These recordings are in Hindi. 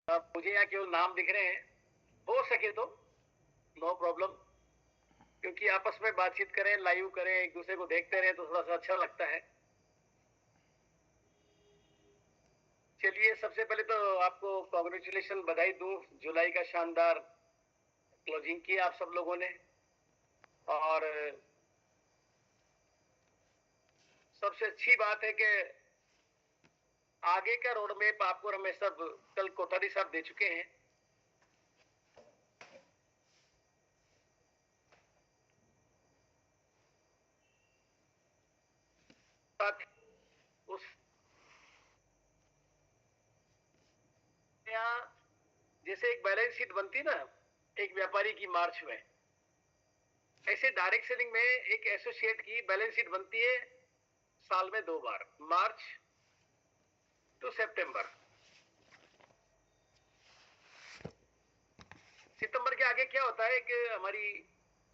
मुझे यहाँ केवल नाम दिख रहे हैं, हो सके तो नो प्रॉब्लम, क्योंकि आपस में बातचीत करें, लाइव करें, एक दूसरे को देखते रहे तो थोड़ा सा अच्छा लगता है। चलिए, सबसे पहले तो आपको कॉन्ग्रेचुलेशन, बधाई दूं, जुलाई का शानदार क्लोजिंग की आप सब लोगों ने। और सबसे अच्छी बात है कि आगे का रोड मैप आपको रमेश साहब कल कोठारी साहब दे चुके हैं। उस यहाँ जैसे एक बैलेंस शीट बनती ना एक व्यापारी की मार्च में, ऐसे डायरेक्ट सेलिंग में एक एसोसिएट की बैलेंस शीट बनती है साल में 2 बार, मार्च टू सितंबर। सितंबर के आगे क्या होता है कि हमारी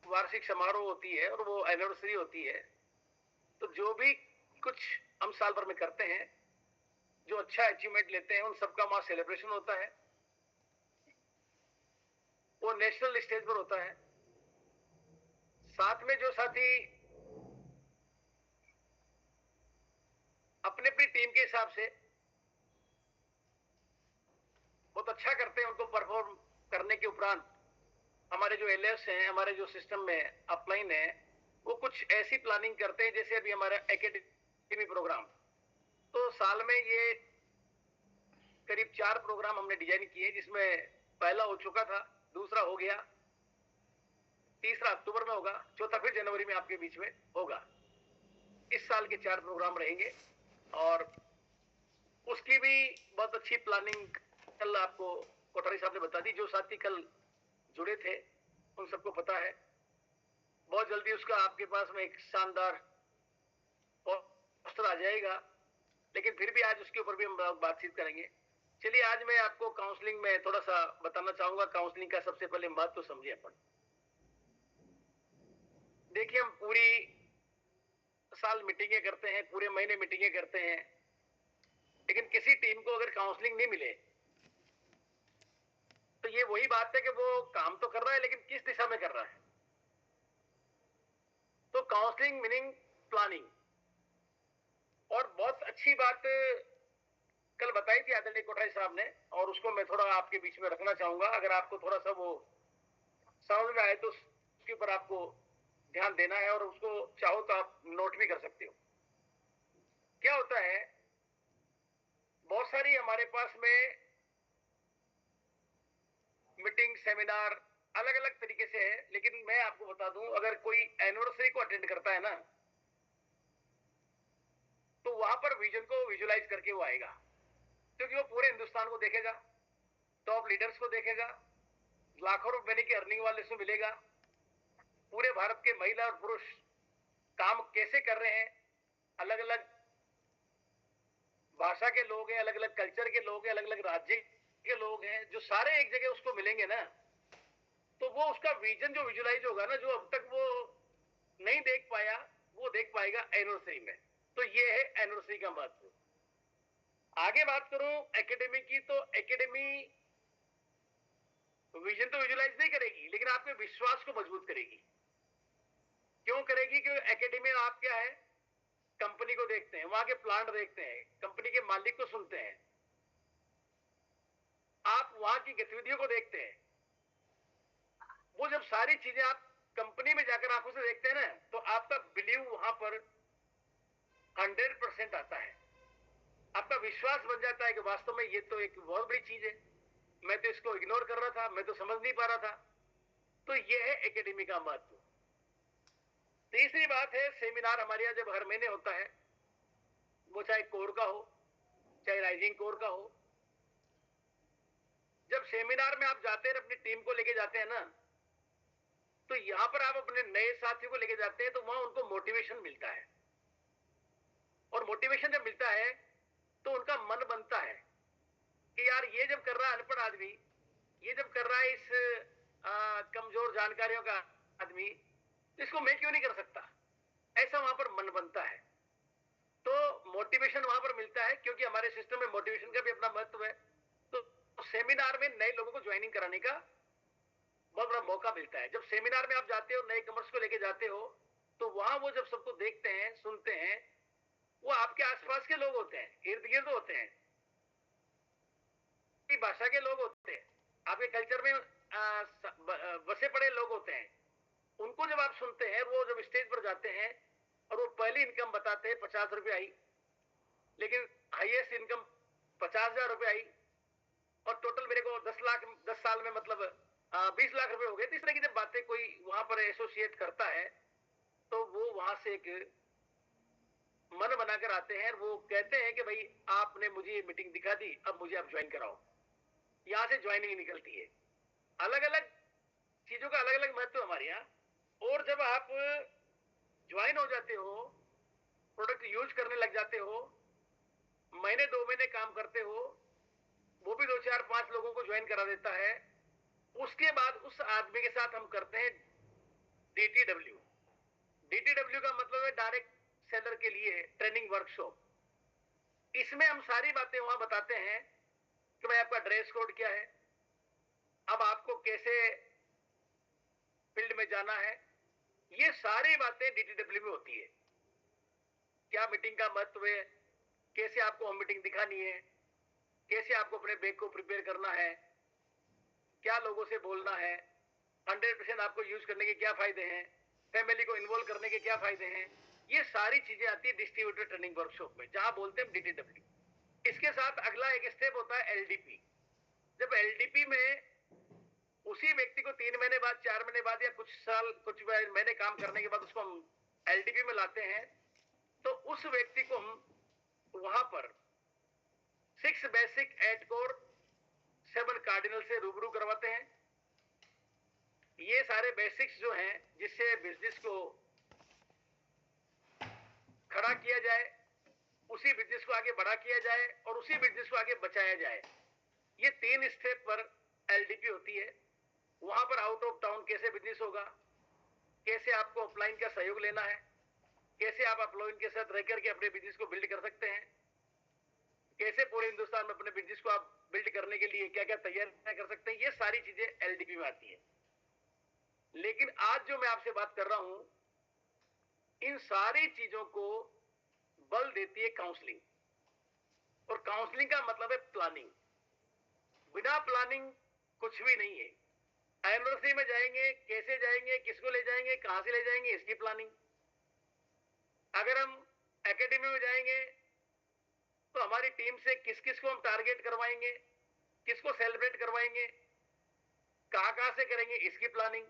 वार्षिक समारोह होती है और वो एनिवर्सरी होती है। तो जो भी कुछ हम साल भर में करते हैं, जो अच्छा अचीवमेंट लेते हैं, उन सबका वहां सेलिब्रेशन होता है। वो नेशनल स्टेज पर होता है। साथ में जो साथी अपने अपनी टीम के हिसाब से बहुत अच्छा करते हैं, उनको परफॉर्म करने के उपरांत हमारे जो एलएस हैं, हमारे जो सिस्टम में अपलाइन है, वो कुछ ऐसी प्लानिंग करते हैं जैसे अभी हमारा एकेडमी प्रोग्राम। तो साल में ये करीब 4 प्रोग्राम हमने डिजाइन किए, जिसमें पहला हो चुका था, दूसरा हो गया, तीसरा अक्टूबर में होगा, चौथा फिर जनवरी में आपके बीच में होगा। इस साल के 4 प्रोग्राम रहेंगे और उसकी भी बहुत अच्छी प्लानिंग कल आपको कोठारी साहब ने बता दी। जो साथी कल जुड़े थे उन सबको पता है। बहुत जल्दी उसका आपके पास में एक शानदार पोस्टर आ जाएगा, लेकिन फिर भी आज उसके ऊपर भी हम बातचीत करेंगे। चलिए, आज मैं आपको काउंसलिंग में थोड़ा सा बताना चाहूंगा। काउंसलिंग का सबसे पहले महत्व तो समझिए अपन। देखिए, हम पूरी साल मीटिंगें करते हैं, पूरे महीने मीटिंगें करते हैं, लेकिन किसी टीम को अगर काउंसलिंग नहीं मिले तो ये वही बात है कि वो काम तो कर रहा है लेकिन किस दिशा में कर रहा है। तो काउंसलिंग मीनिंग प्लानिंग। और बहुत अच्छी बात कल बताई थी आदरणीय कोठारी साहब ने, और उसको मैं थोड़ा आपके बीच में रखना चाहूंगा। अगर आपको थोड़ा सा वो समझ में आए तो उसके ऊपर आपको ध्यान देना है, और उसको चाहो तो आप नोट भी कर सकते हो। क्या होता है, बहुत सारी हमारे पास में मीटिंग, सेमिनार अलग अलग तरीके से है, लेकिन मैं आपको बता दूं, अगर कोई एनिवर्सरी को अटेंड करता है ना, तो वहां पर विजन को विजुलाइज करके वो आएगा, क्योंकि वो पूरे हिंदुस्तान को देखेगा, टॉप लीडर्स को देखेगा, लाखों रुपए की अर्निंग वाले से मिलेगा, पूरे भारत के महिला और पुरुष काम कैसे कर रहे हैं, अलग अलग भाषा के लोग हैं, अलग अलग कल्चर के लोग हैं, अलग अलग राज्य के लोग हैं, जो सारे एक जगह उसको मिलेंगे ना, तो वो उसका विजन जो विजुलाइज होगा ना, जो अब तक वो नहीं देख पाया, वो देख पाएगा एनिवर्सरी में। तो ये है एनिवर्सरी का महत्व। आगे बात करूं एकेडमी की, तो एकेडमी विजन तो विजुलाइज नहीं करेगी, लेकिन आपके विश्वास को मजबूत करेगी। क्यों करेगी? क्योंकि एकेडमी में आप क्या है, कंपनी को देखते हैं, वहां के प्लांट देखते हैं, कंपनी के मालिक को सुनते हैं, आप वहां की गतिविधियों को देखते हैं। वो जब सारी चीजें आप कंपनी में जाकर आंखों से देखते हैं ना, तो आपका बिलीव वहां पर 100% आता है। आपका विश्वास बन जाता है कि वास्तव में ये तो एक बहुत बड़ी चीज है, मैं तो इसको इग्नोर कर रहा था, मैं तो समझ नहीं पा रहा था। तो ये है एकेडमी का महत्व। तीसरी बात है, सेमिनार हमारे यहां जब हर महीने होता है, वो चाहे कोर का हो, चाहे राइजिंग कोर का हो, जब सेमिनार में आप जाते हैं, अपनी टीम को लेके जाते हैं ना, तो यहां पर आप अपने नए साथियों को लेके जाते हैं, तो वहां उनको मोटिवेशन मिलता है। और मोटिवेशन जब मिलता है तो उनका मन बनता है कि यार, ये जब कर रहा है अनपढ़ आदमी, ये जब कर रहा है इस कमजोर जानकारियों का आदमी, तो इसको मैं क्यों नहीं कर सकता। ऐसा वहां पर मन बनता है। तो मोटिवेशन वहां पर मिलता है, क्योंकि हमारे सिस्टम में मोटिवेशन का भी अपना महत्व है। तो तो सेमिनार में नए लोगों को ज्वाइनिंग कराने का बहुत बड़ा मौका मिलता है। जब सेमिनार में आप जाते हो, नए कमर्स को लेके जाते हो, तो वहां वो जब सबको देखते हैं, सुनते हैं, वो आपके आसपास के लोग होते हैं, इर्द गिर्द होते हैं, की भाषा के लोग होते हैं, आपके कल्चर में बसे पड़े लोग होते हैं। उनको जब आप सुनते हैं, वो जब स्टेज पर जाते हैं और वो पहली इनकम बताते हैं 50 रुपए आई, लेकिन हाईएस्ट इनकम 50,000 रुपए आई, और टोटल मेरे को 10 लाख 10 साल में मतलब 20 लाख रुपए हो गए। तो इस तरह की जब बातें कोई वहां पर एसोसिएट करता है, तो वो वहां से एक मन बनाकर आते हैं। वो कहते हैं कि भाई आपने मुझे ये मीटिंग दिखा दी, अब मुझे आप ज्वाइन कराओ। यहां से ज्वाइनिंग निकलती है। अलग अलग चीजों का अलग अलग महत्व हमारे यहाँ। और जब आप ज्वाइन हो जाते हो, प्रोडक्ट यूज करने लग जाते हो, महीने 2 महीने काम करते हो, वो भी 2 4 5 लोगों को ज्वाइन करा देता है। उसके बाद उस आदमी के साथ हम करते हैं डीटीडब्ल्यू। डीटीडब्ल्यू का मतलब है डायरेक्ट सेलर के लिए ट्रेनिंग वर्कशॉप। इसमें हम सारी बातें वहां बताते हैं कि भाई आपका ड्रेस कोड क्या है, अब आपको कैसे फील्ड में जाना है। ये सारी बातें डीटीडब्ल्यू में होती है। क्या मीटिंग का महत्व है, कैसे आपको हम मीटिंग दिखानी है, कैसे आपको अपने बैग को प्रिपेयर करना है, क्या लोगों से बोलना है, 100% आपको यूज करने के क्या फायदे हैं, फैमिली को इन्वॉल्व करने के क्या फायदे हैं। ये सारी चीजें आती है डिस्ट्रीब्यूटर ट्रेनिंग वर्कशॉप में, जहां बोलते हैं डीटीडब्ल्यू। इसके साथ अगला एक स्टेप होता है एलडीपी। जब एलडीपी में उसी व्यक्ति को 3 महीने बाद, 4 महीने बाद, या कुछ साल, कुछ महीने काम करने के बाद उसको हम एलडीपी में लाते हैं, तो उस व्यक्ति को हम वहां पर 6 बेसिक 8 कोर 7 कार्डिनल से रूबरू करवाते हैं। ये सारे बेसिक्स जो हैं, जिससे बिजनेस को खड़ा किया जाए, उसी बिजनेस को आगे बड़ा किया जाए और उसी बिजनेस को आगे बचाया जाए। ये 3 स्टेप पर एलडीपी होती है। वहां पर आउट ऑफ टाउन कैसे बिजनेस होगा, कैसे आपको अपलाइन का सहयोग लेना है, कैसे आप अपलाइन के साथ रह करके अपने बिजनेस को बिल्ड कर सकते हैं, कैसे पूरे हिंदुस्तान में अपने बिजनेस को आप बिल्ड करने के लिए क्या क्या तैयारियां कर सकते हैं, ये सारी चीजें एलडीपी में आती है। लेकिन आज जो मैं आपसे बात कर रहा हूं, इन सारी चीजों को बल देती है काउंसलिंग। और काउंसलिंग का मतलब है प्लानिंग। बिना प्लानिंग कुछ भी नहीं है। यूनिवर्सिटी में जाएंगे, कैसे जाएंगे, किसको ले जाएंगे, कहां से ले जाएंगे, इसकी प्लानिंग। अगर हम एकेडमी में जाएंगे, तो हमारी टीम से किस किस को हम टारगेट करवाएंगे, किसको सेलिब्रेट करवाएंगे, कहां कहां से करेंगे, इसकी प्लानिंग।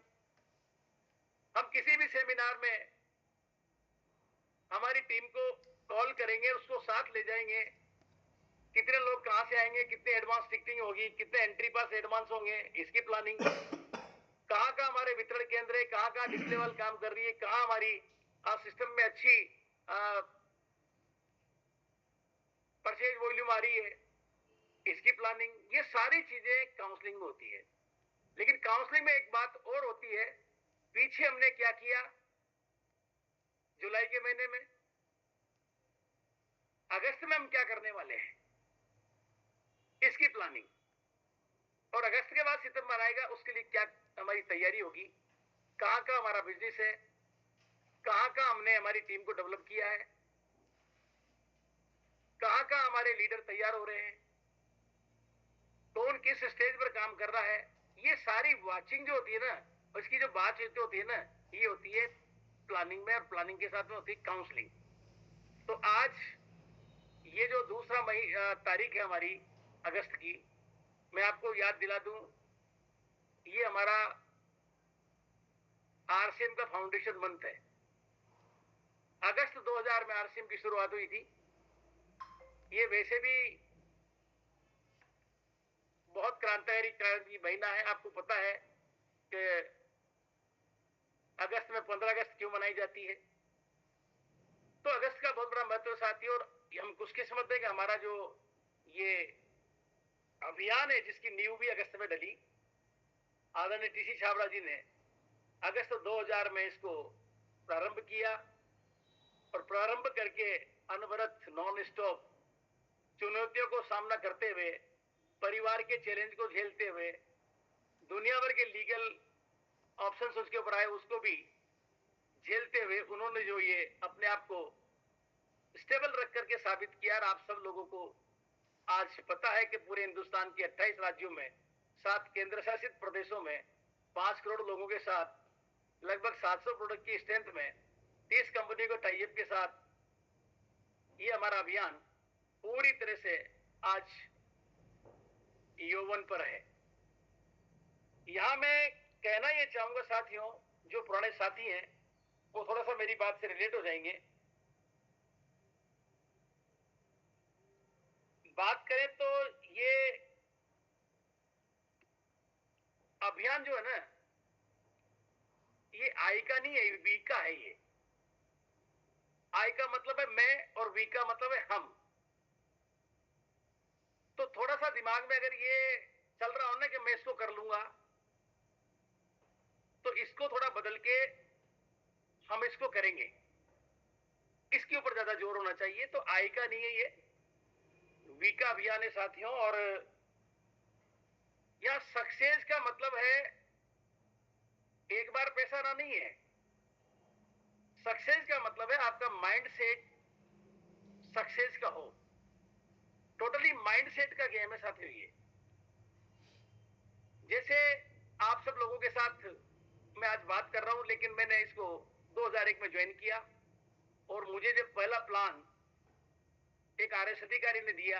हम किसी भी सेमिनार में हमारी टीम को कॉल करेंगे, उसको साथ ले जाएंगे, कितने लोग कहां से आएंगे, कितने एडवांस टिकटिंग होगी, कितने एंट्री पास एडवांस होंगे, इसकी प्लानिंग। कहां कहां हमारे वितरण केंद्र है, कहां कहां डिस्प्ले वाल काम कर रही है, कहां हमारी सिस्टम में अच्छी परचेज वॉल्यूम आ रही है, इसकी प्लानिंग। ये सारी चीजें काउंसलिंग में होती है। लेकिन काउंसलिंग में एक बात और होती है, पीछे हमने क्या किया जुलाई के महीने में, अगस्त में हम क्या करने वाले हैं, इसकी प्लानिंग। और अगस्त के बाद सितंबर आएगा, उसके लिए क्या हमारी तैयारी होगी, कहां का हमारा बिजनेस है, कहां का हमने हमारी टीम को डेवलप किया है, कहां का हमारे लीडर तैयार हो रहे हैं, कौन किस स्टेज पर काम कर रहा है। ये सारी वाचिंग जो होती है ना, उसकी जो बातचीत होती है ना, ये होती है प्लानिंग में। और प्लानिंग के साथ में होती है काउंसलिंग। तो आज ये जो दूसरा तारीख है हमारी अगस्त की, मैं आपको याद दिला दूं, ये हमारा आरसीएम का फाउंडेशन मंथ है। अगस्त 2000 में आरसीएम की शुरुआत हुई थी। ये वैसे भी बहुत क्रांतिकारी महीना है। आपको पता है कि अगस्त में 15 अगस्त क्यों मनाई जाती है। तो अगस्त का बहुत बड़ा महत्व साथी। और हम खुशकिस्मत है कि हमारा जो ये अभियान है, जिसकी नींव भी अगस्त में डली, आदरणीय टीसी छाबड़ा जी ने अगस्त 2000 में इसको प्रारंभ किया। और प्रारंभ करके अनवरत नॉन स्टॉप चुनौतियों को सामना करते हुए परिवार के चैलेंज को झेलते हुए, दुनिया भर के लीगल ऑप्शंस उसके ऊपर आए उसको भी झेलते हुए उन्होंने जो ये अपने आप को स्टेबल रख करके साबित किया। और आप सब लोगों को आज पता है कि पूरे हिंदुस्तान के 28 राज्यों में, 7 केंद्र शासित प्रदेशों में 5 करोड़ लोगों के साथ लगभग 700 प्रोडक्ट की स्ट्रेंथ में 30 कंपनी को टाइप के साथ ये हमारा अभियान पूरी तरह से आज यौवन पर है। यहां मैं कहना ये चाहूंगा साथियों, जो पुराने साथी हैं वो थोड़ा सा मेरी बात से रिलेट हो जाएंगे। बात करें तो ये अभियान जो है ना, ये आई का नहीं है, वी का है। ये आई का मतलब है मैं और वी का मतलब है हम। तो थोड़ा सा दिमाग में अगर ये चल रहा हो ना कि मैं इसको कर लूंगा, तो इसको थोड़ा बदल के हम इसको करेंगे, इसके ऊपर ज्यादा जोर होना चाहिए। तो आई का नहीं है, ये वी का अभियान है साथियों। और यहां सक्सेस का मतलब है एक बार पैसा ना नहीं है। सक्सेस का मतलब है आपका माइंड सेट सक्सेस का हो। टोटली माइंड सेट का गेम है साथियों ये। जैसे आप सब लोगों के साथ मैं आज बात कर रहा हूं, लेकिन मैंने इसको 2001 में ज्वाइन किया और मुझे जब पहला प्लान एक आरएस अधिकारी ने दिया,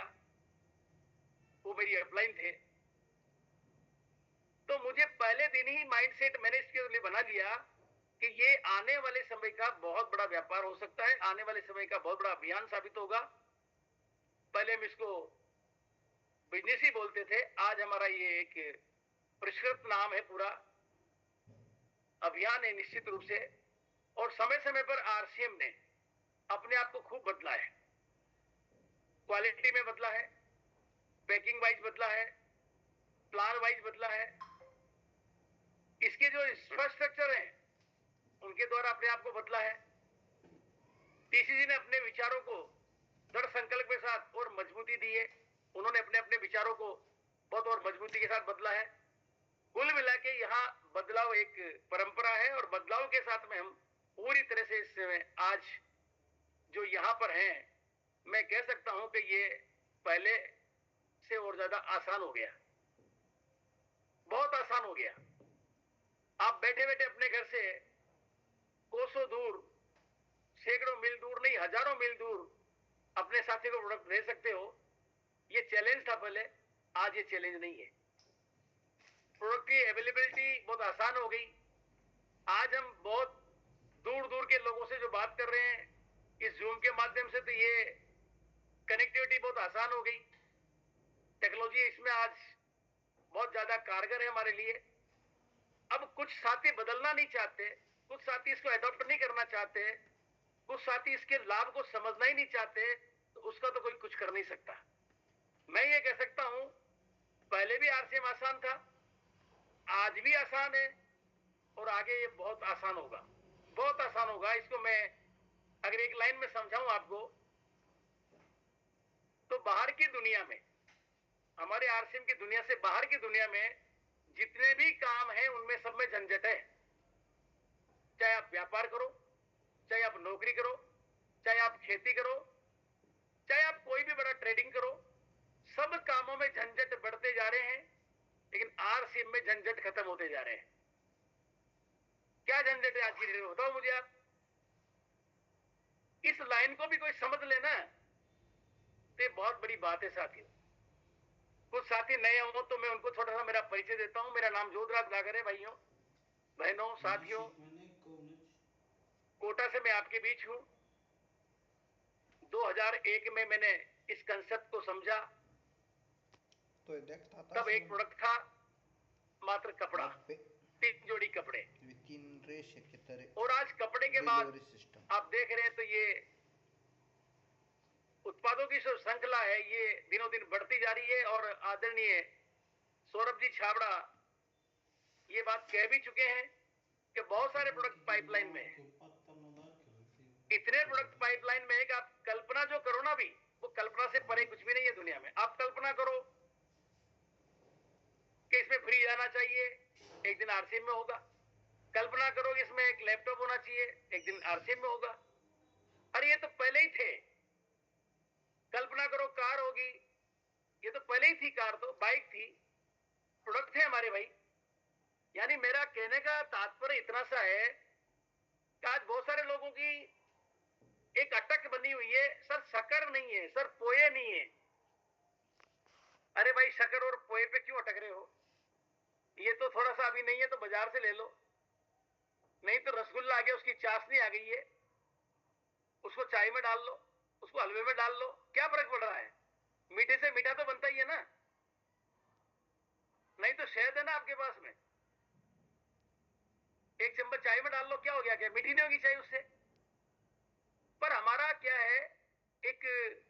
वो मेरी अपलाइन थे, तो मुझे पहले दिन ही माइंड सेट मैंने इसके लिए बना लिया कि ये आने वाले समय का बहुत बड़ा व्यापार हो सकता है, आने वाले समय का बहुत बड़ा अभियान साबित होगा। पहले हम इसको बिजनेस ही बोलते थे, आज हमारा ये एक परिष्कृत नाम है, पूरा अभियान है निश्चित रूप से। और समय समय पर आरसीएम ने अपने आप को खूब बदला है, क्वालिटी में बदला है, पैकिंग वाइज बदला है, प्लान वाइज बदला है। इसके जो इंफ्रास्ट्रक्चर है उनके द्वारा अपने आप को बदला है। टीसीजी ने अपने विचारों को दृढ़ संकल्प के साथ और मजबूती दी है, उन्होंने अपने अपने विचारों को बहुत और मजबूती के साथ बदला है। कुल मिला के यहाँ बदलाव एक परंपरा है और बदलाव के साथ में हम पूरी तरह से इस आज जो यहाँ पर हैं, मैं कह सकता हूं कि ये पहले से और ज्यादा आसान हो गया, बहुत आसान हो गया। आप बैठे बैठे अपने घर से कोसों दूर, सैकड़ों मील दूर नहीं, हजारों मील दूर अपने साथी को प्रोडक्ट दे सकते हो। ये चैलेंज था पहले, आज ये चैलेंज नहीं है। प्रोडक्ट की अवेलेबिलिटी बहुत आसान हो गई। आज हम बहुत दूर दूर के लोगों से जो बात कर रहे हैं इस जूम के माध्यम से, तो ये कनेक्टिविटी बहुत आसान हो गई। टेक्नोलॉजी इसमें आज बहुत ज्यादा कारगर है हमारे लिए। अब कुछ साथी बदलना नहीं चाहते, कुछ साथी इसको अडॉप्ट नहीं करना चाहते, कुछ साथी इसके लाभ को समझना ही नहीं चाहते, तो उसका तो कोई कुछ कर नहीं सकता। मैं ये कह सकता हूं, पहले भी आरसीएम आसान था, आज भी आसान है और आगे ये बहुत आसान होगा, बहुत आसान होगा। इसको मैं अगर एक लाइन में समझाऊं आपको, तो बाहर की दुनिया में, हमारे आरसीएम की दुनिया से बाहर की दुनिया में जितने भी काम हैं उनमें सब में झंझट है। चाहे आप व्यापार करो, चाहे आप नौकरी करो, चाहे आप खेती करो, चाहे आप कोई भी बड़ा ट्रेडिंग करो, सब कामों में झंझट बढ़ते जा रहे हैं, लेकिन आरसीएम में झंझट खत्म होते जा रहे हैं। क्या झंझट है आज की डेट में, बताओ मुझे आप। इस लाइन को भी कोई समझ लेना, तो बहुत बड़ी बात है साथियों। कुछ साथी नए हो तो मैं उनको थोड़ा सा मेरा परिचय देता हूं। मेरा नाम जोधराज गागर है। भाइयों बहनों साथियों, कोटा से मैं आपके बीच हूं। 2001 में मैंने इस कंसेप्ट को समझा। तो देखता था तब एक प्रोडक्ट था मात्र कपड़ा, 3 जोड़ी कपड़े, और आज कपड़े के बाद आप देख रहे हैं तो ये उत्पादों की जो श्रृंखला है ये दिनों दिन बढ़ती जा रही है। और आदरणीय सौरभ जी छाबड़ा ये बात कह भी चुके हैं कि बहुत सारे प्रोडक्ट पाइपलाइन में है। इतने प्रोडक्ट पाइपलाइन में है कि आप कल्पना जो करो ना, भी वो कल्पना से परे कुछ भी नहीं है दुनिया में। आप कल्पना करो इसमें फ्रिज आना चाहिए, एक दिन आरसीएम में होगा। कल्पना करो इसमें एक लैपटॉप होना चाहिए, एक दिन आरसीएम में होगा। अरे ये तो पहले ही थे। कल्पना करो कार होगी, ये तो पहले ही थी। कार तो बाइक थी, प्रोडक्ट थे हमारे भाई। यानी मेरा कहने का तात्पर्य इतना सा है कि आज बहुत सारे लोगों की एक अटक बनी हुई है, सर शक्कर नहीं है, सर पोए नहीं है। अरे भाई शक्कर और पोए पे क्यों अटक रहे हो? ये तो थोड़ा सा अभी नहीं है तो बाजार से ले लो, नहीं तो रसगुल्ला आ गया, उसकी चाशनी आ गई है, उसको चाय में डाल लो, उसको हलवे में डाल लो, क्या फर्क पड़ रहा है? मीठे से मीठा तो बनता ही है ना। नहीं तो शहद है ना आपके पास में, एक चम्मच चाय में डाल लो, क्या हो गया? क्या मीठी नहीं होगी चाय उससे? पर हमारा क्या है, एक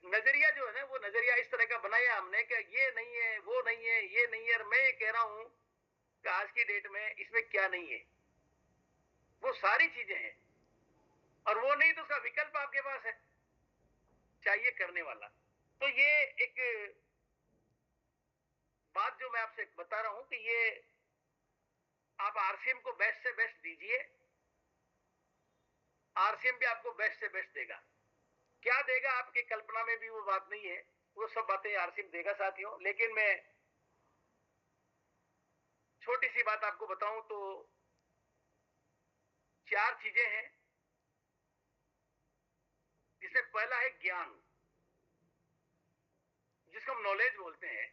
नजरिया जो है ना, वो नजरिया इस तरह का बनाया हमने कि ये नहीं है, वो नहीं है, ये नहीं है। और मैं ये कह रहा हूं कि आज की डेट में इसमें क्या नहीं है, वो सारी चीजें हैं। और वो नहीं तो उसका विकल्प आपके पास है, चाहिए करने वाला। तो ये एक बात जो मैं आपसे बता रहा हूं कि ये आप आरसीएम को बेस्ट से बेस्ट दीजिए, आरसीएम भी आपको बेस्ट से बेस्ट देगा। क्या देगा आपकी कल्पना में भी वो बात नहीं है, वो सब बातें आरसीएम देगा साथियों। लेकिन मैं छोटी सी बात आपको बताऊं तो 4 चीजें हैं, जिसमें पहला है ज्ञान, जिसको हम नॉलेज बोलते हैं।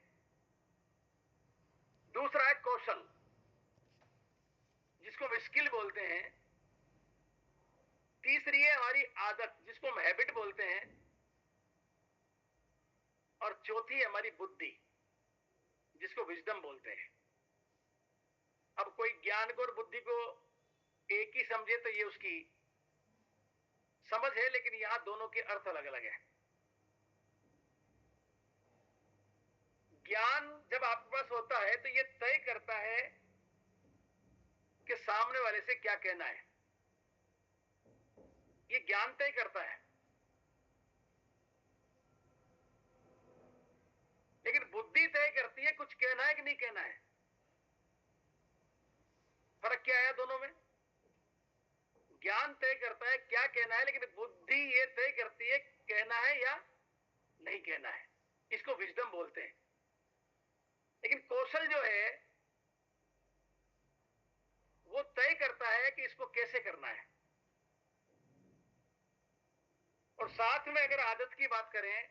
दूसरा है कौशल, जिसको हम स्किल बोलते हैं। तीसरी है हमारी आदत, जिसको हम हैबिट बोलते हैं। और चौथी है हमारी बुद्धि, जिसको विजडम बोलते हैं। अब कोई ज्ञान को और बुद्धि को एक ही समझे तो ये उसकी समझ है, लेकिन यहां दोनों के अर्थ अलग अलग है। ज्ञान जब आपके पास होता है तो ये तय करता है कि सामने वाले से क्या कहना है, ये ज्ञान तय करता है। लेकिन बुद्धि तय करती है कुछ कहना है कि नहीं कहना है। फर्क क्या है दोनों में? ज्ञान तय करता है क्या कहना है, लेकिन बुद्धि ये तय करती है कहना है या नहीं कहना है। इसको विजडम बोलते हैं। लेकिन कौशल जो है वो तय करता है कि इसको कैसे करना है। और साथ में अगर आदत की बात करें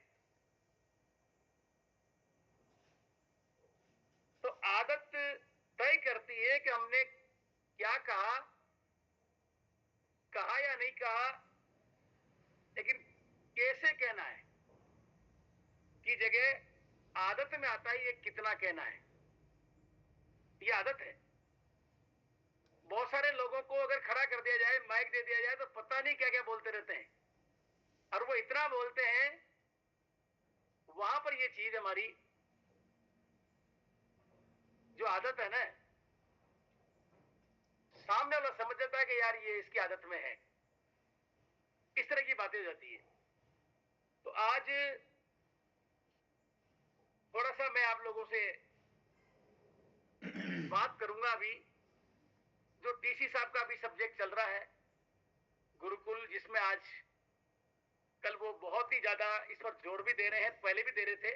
तो आदत तय करती है कि हमने क्या कहा, कहा या नहीं कहा, लेकिन कैसे कहना है की जगह आदत में आता है ये कितना कहना है। ये आदत है। बहुत सारे लोगों को अगर खड़ा कर दिया जाए, माइक दे दिया जाए, तो पता नहीं क्या क्या बोलते रहते हैं। और वो इतना बोलते हैं, वहां पर ये चीज हमारी जो आदत है ना, सामने वाला समझ जाता है कि यार ये इसकी आदत में है। इस तरह की बातें हो जाती है। तो आज थोड़ा सा मैं आप लोगों से बात करूंगा अभी, जो टीसी साहब का अभी सब्जेक्ट चल रहा है गुरुकुल, जिसमें आज कल वो बहुत ही ज्यादा इस पर जोर भी दे रहे हैं, पहले भी दे रहे थे।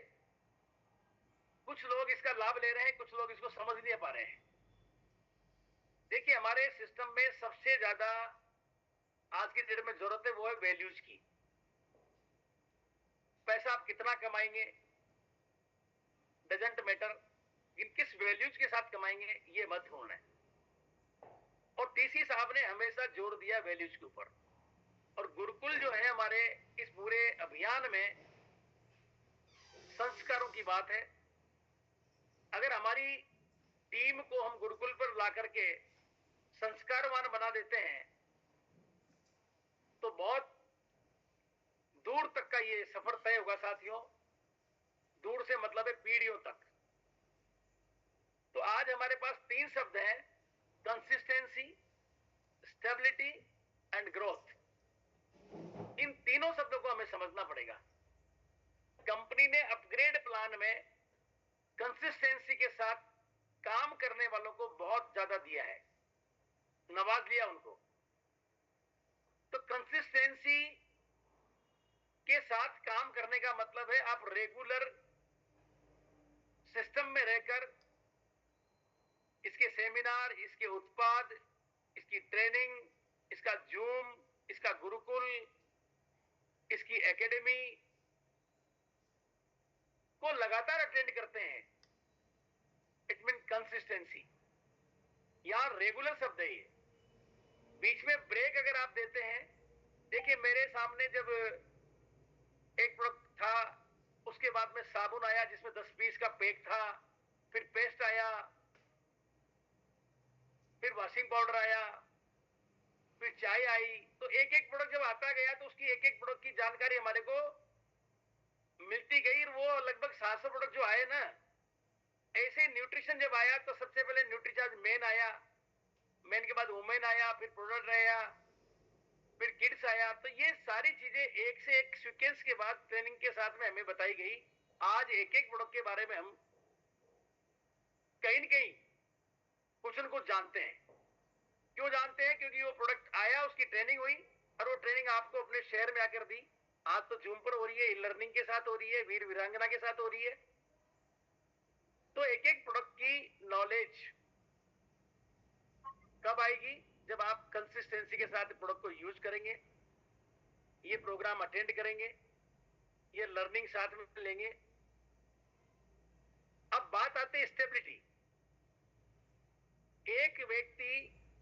कुछ लोग इसका लाभ ले रहे हैं, कुछ लोग इसको समझ नहीं पा रहे हैं। देखिए हमारे सिस्टम में सबसे ज्यादा आज की डेट में जरूरत है वो है वैल्यूज की। पैसा आप कितना कमाएंगे डजंट मैटर, किस वैल्यूज के साथ कमाएंगे ये महत्वपूर्ण है। और टीसी साहब ने हमेशा जोर दिया वैल्यूज के ऊपर। और गुरुकुल जो है हमारे इस पूरे अभियान में संस्कारों की बात है। अगर हमारी टीम को हम गुरुकुल पर ला करके संस्कारवान बना देते हैं तो बहुत दूर तक का ये सफर तय होगा साथियों। दूर से मतलब है पीढ़ियों तक। तो आज हमारे पास 3 शब्द हैं, कंसिस्टेंसी, स्टेबिलिटी एंड ग्रोथ। इन तीनों शब्दों को हमें समझना पड़ेगा। कंपनी ने अपग्रेड प्लान में कंसिस्टेंसी के साथ काम करने वालों को बहुत ज्यादा दिया है, नवाज लिया उनको। तो कंसिस्टेंसी के साथ काम करने का मतलब है आप रेगुलर सिस्टम में रहकर इसके सेमिनार, इसके उत्पाद, इसकी ट्रेनिंग, इसका जूम, इसका गुरुकुल, इसकी एकेडमी को लगातार अटेंड करते हैं। It mean consistency. यहां रेगुलर शब्द है ये। बीच में ब्रेक अगर आप देते हैं, देखिए मेरे सामने जब एक प्रोडक्ट था, उसके बाद में साबुन आया जिसमें 10 पीस का पैक था, फिर पेस्ट आया, फिर वॉशिंग पाउडर आया, फिर चाय आई। तो एक एक प्रोडक्ट जब आता गया तो उसकी एक एक प्रोडक्ट की जानकारी हमारे को मिलती गई। वो लगभग 700 प्रोडक्ट जो आए ना, ऐसे न्यूट्रिशन जब आया तो सबसे पहले न्यूट्रीचार्ज मेन आया, मेन के बाद वुमेन आया, फिर प्रोडक्ट आया, फिर किड्स आया। तो ये सारी चीजें एक से एक सीक्वेंस के बाद ट्रेनिंग के साथ में हमें बताई गई। आज एक एक प्रोडक्ट के बारे में हम कहीं न कहीं कुछ न कुछ जानते हैं। क्यों जानते हैं? क्योंकि वो प्रोडक्ट आया, उसकी ट्रेनिंग हुई, और वो ट्रेनिंग आपको अपने शहर में आकर दी। आज तो जूम पर हो रही है, लर्निंग के साथ हो रही है, वीर वीरांगना के साथ हो रही है। तो एक एक प्रोडक्ट की नॉलेज कब आएगी? जब आप कंसिस्टेंसी के साथ प्रोडक्ट को यूज करेंगे, ये प्रोग्राम अटेंड करेंगे, ये लर्निंग साथ में लेंगे। अब बात आती है स्टेबिलिटी। एक व्यक्ति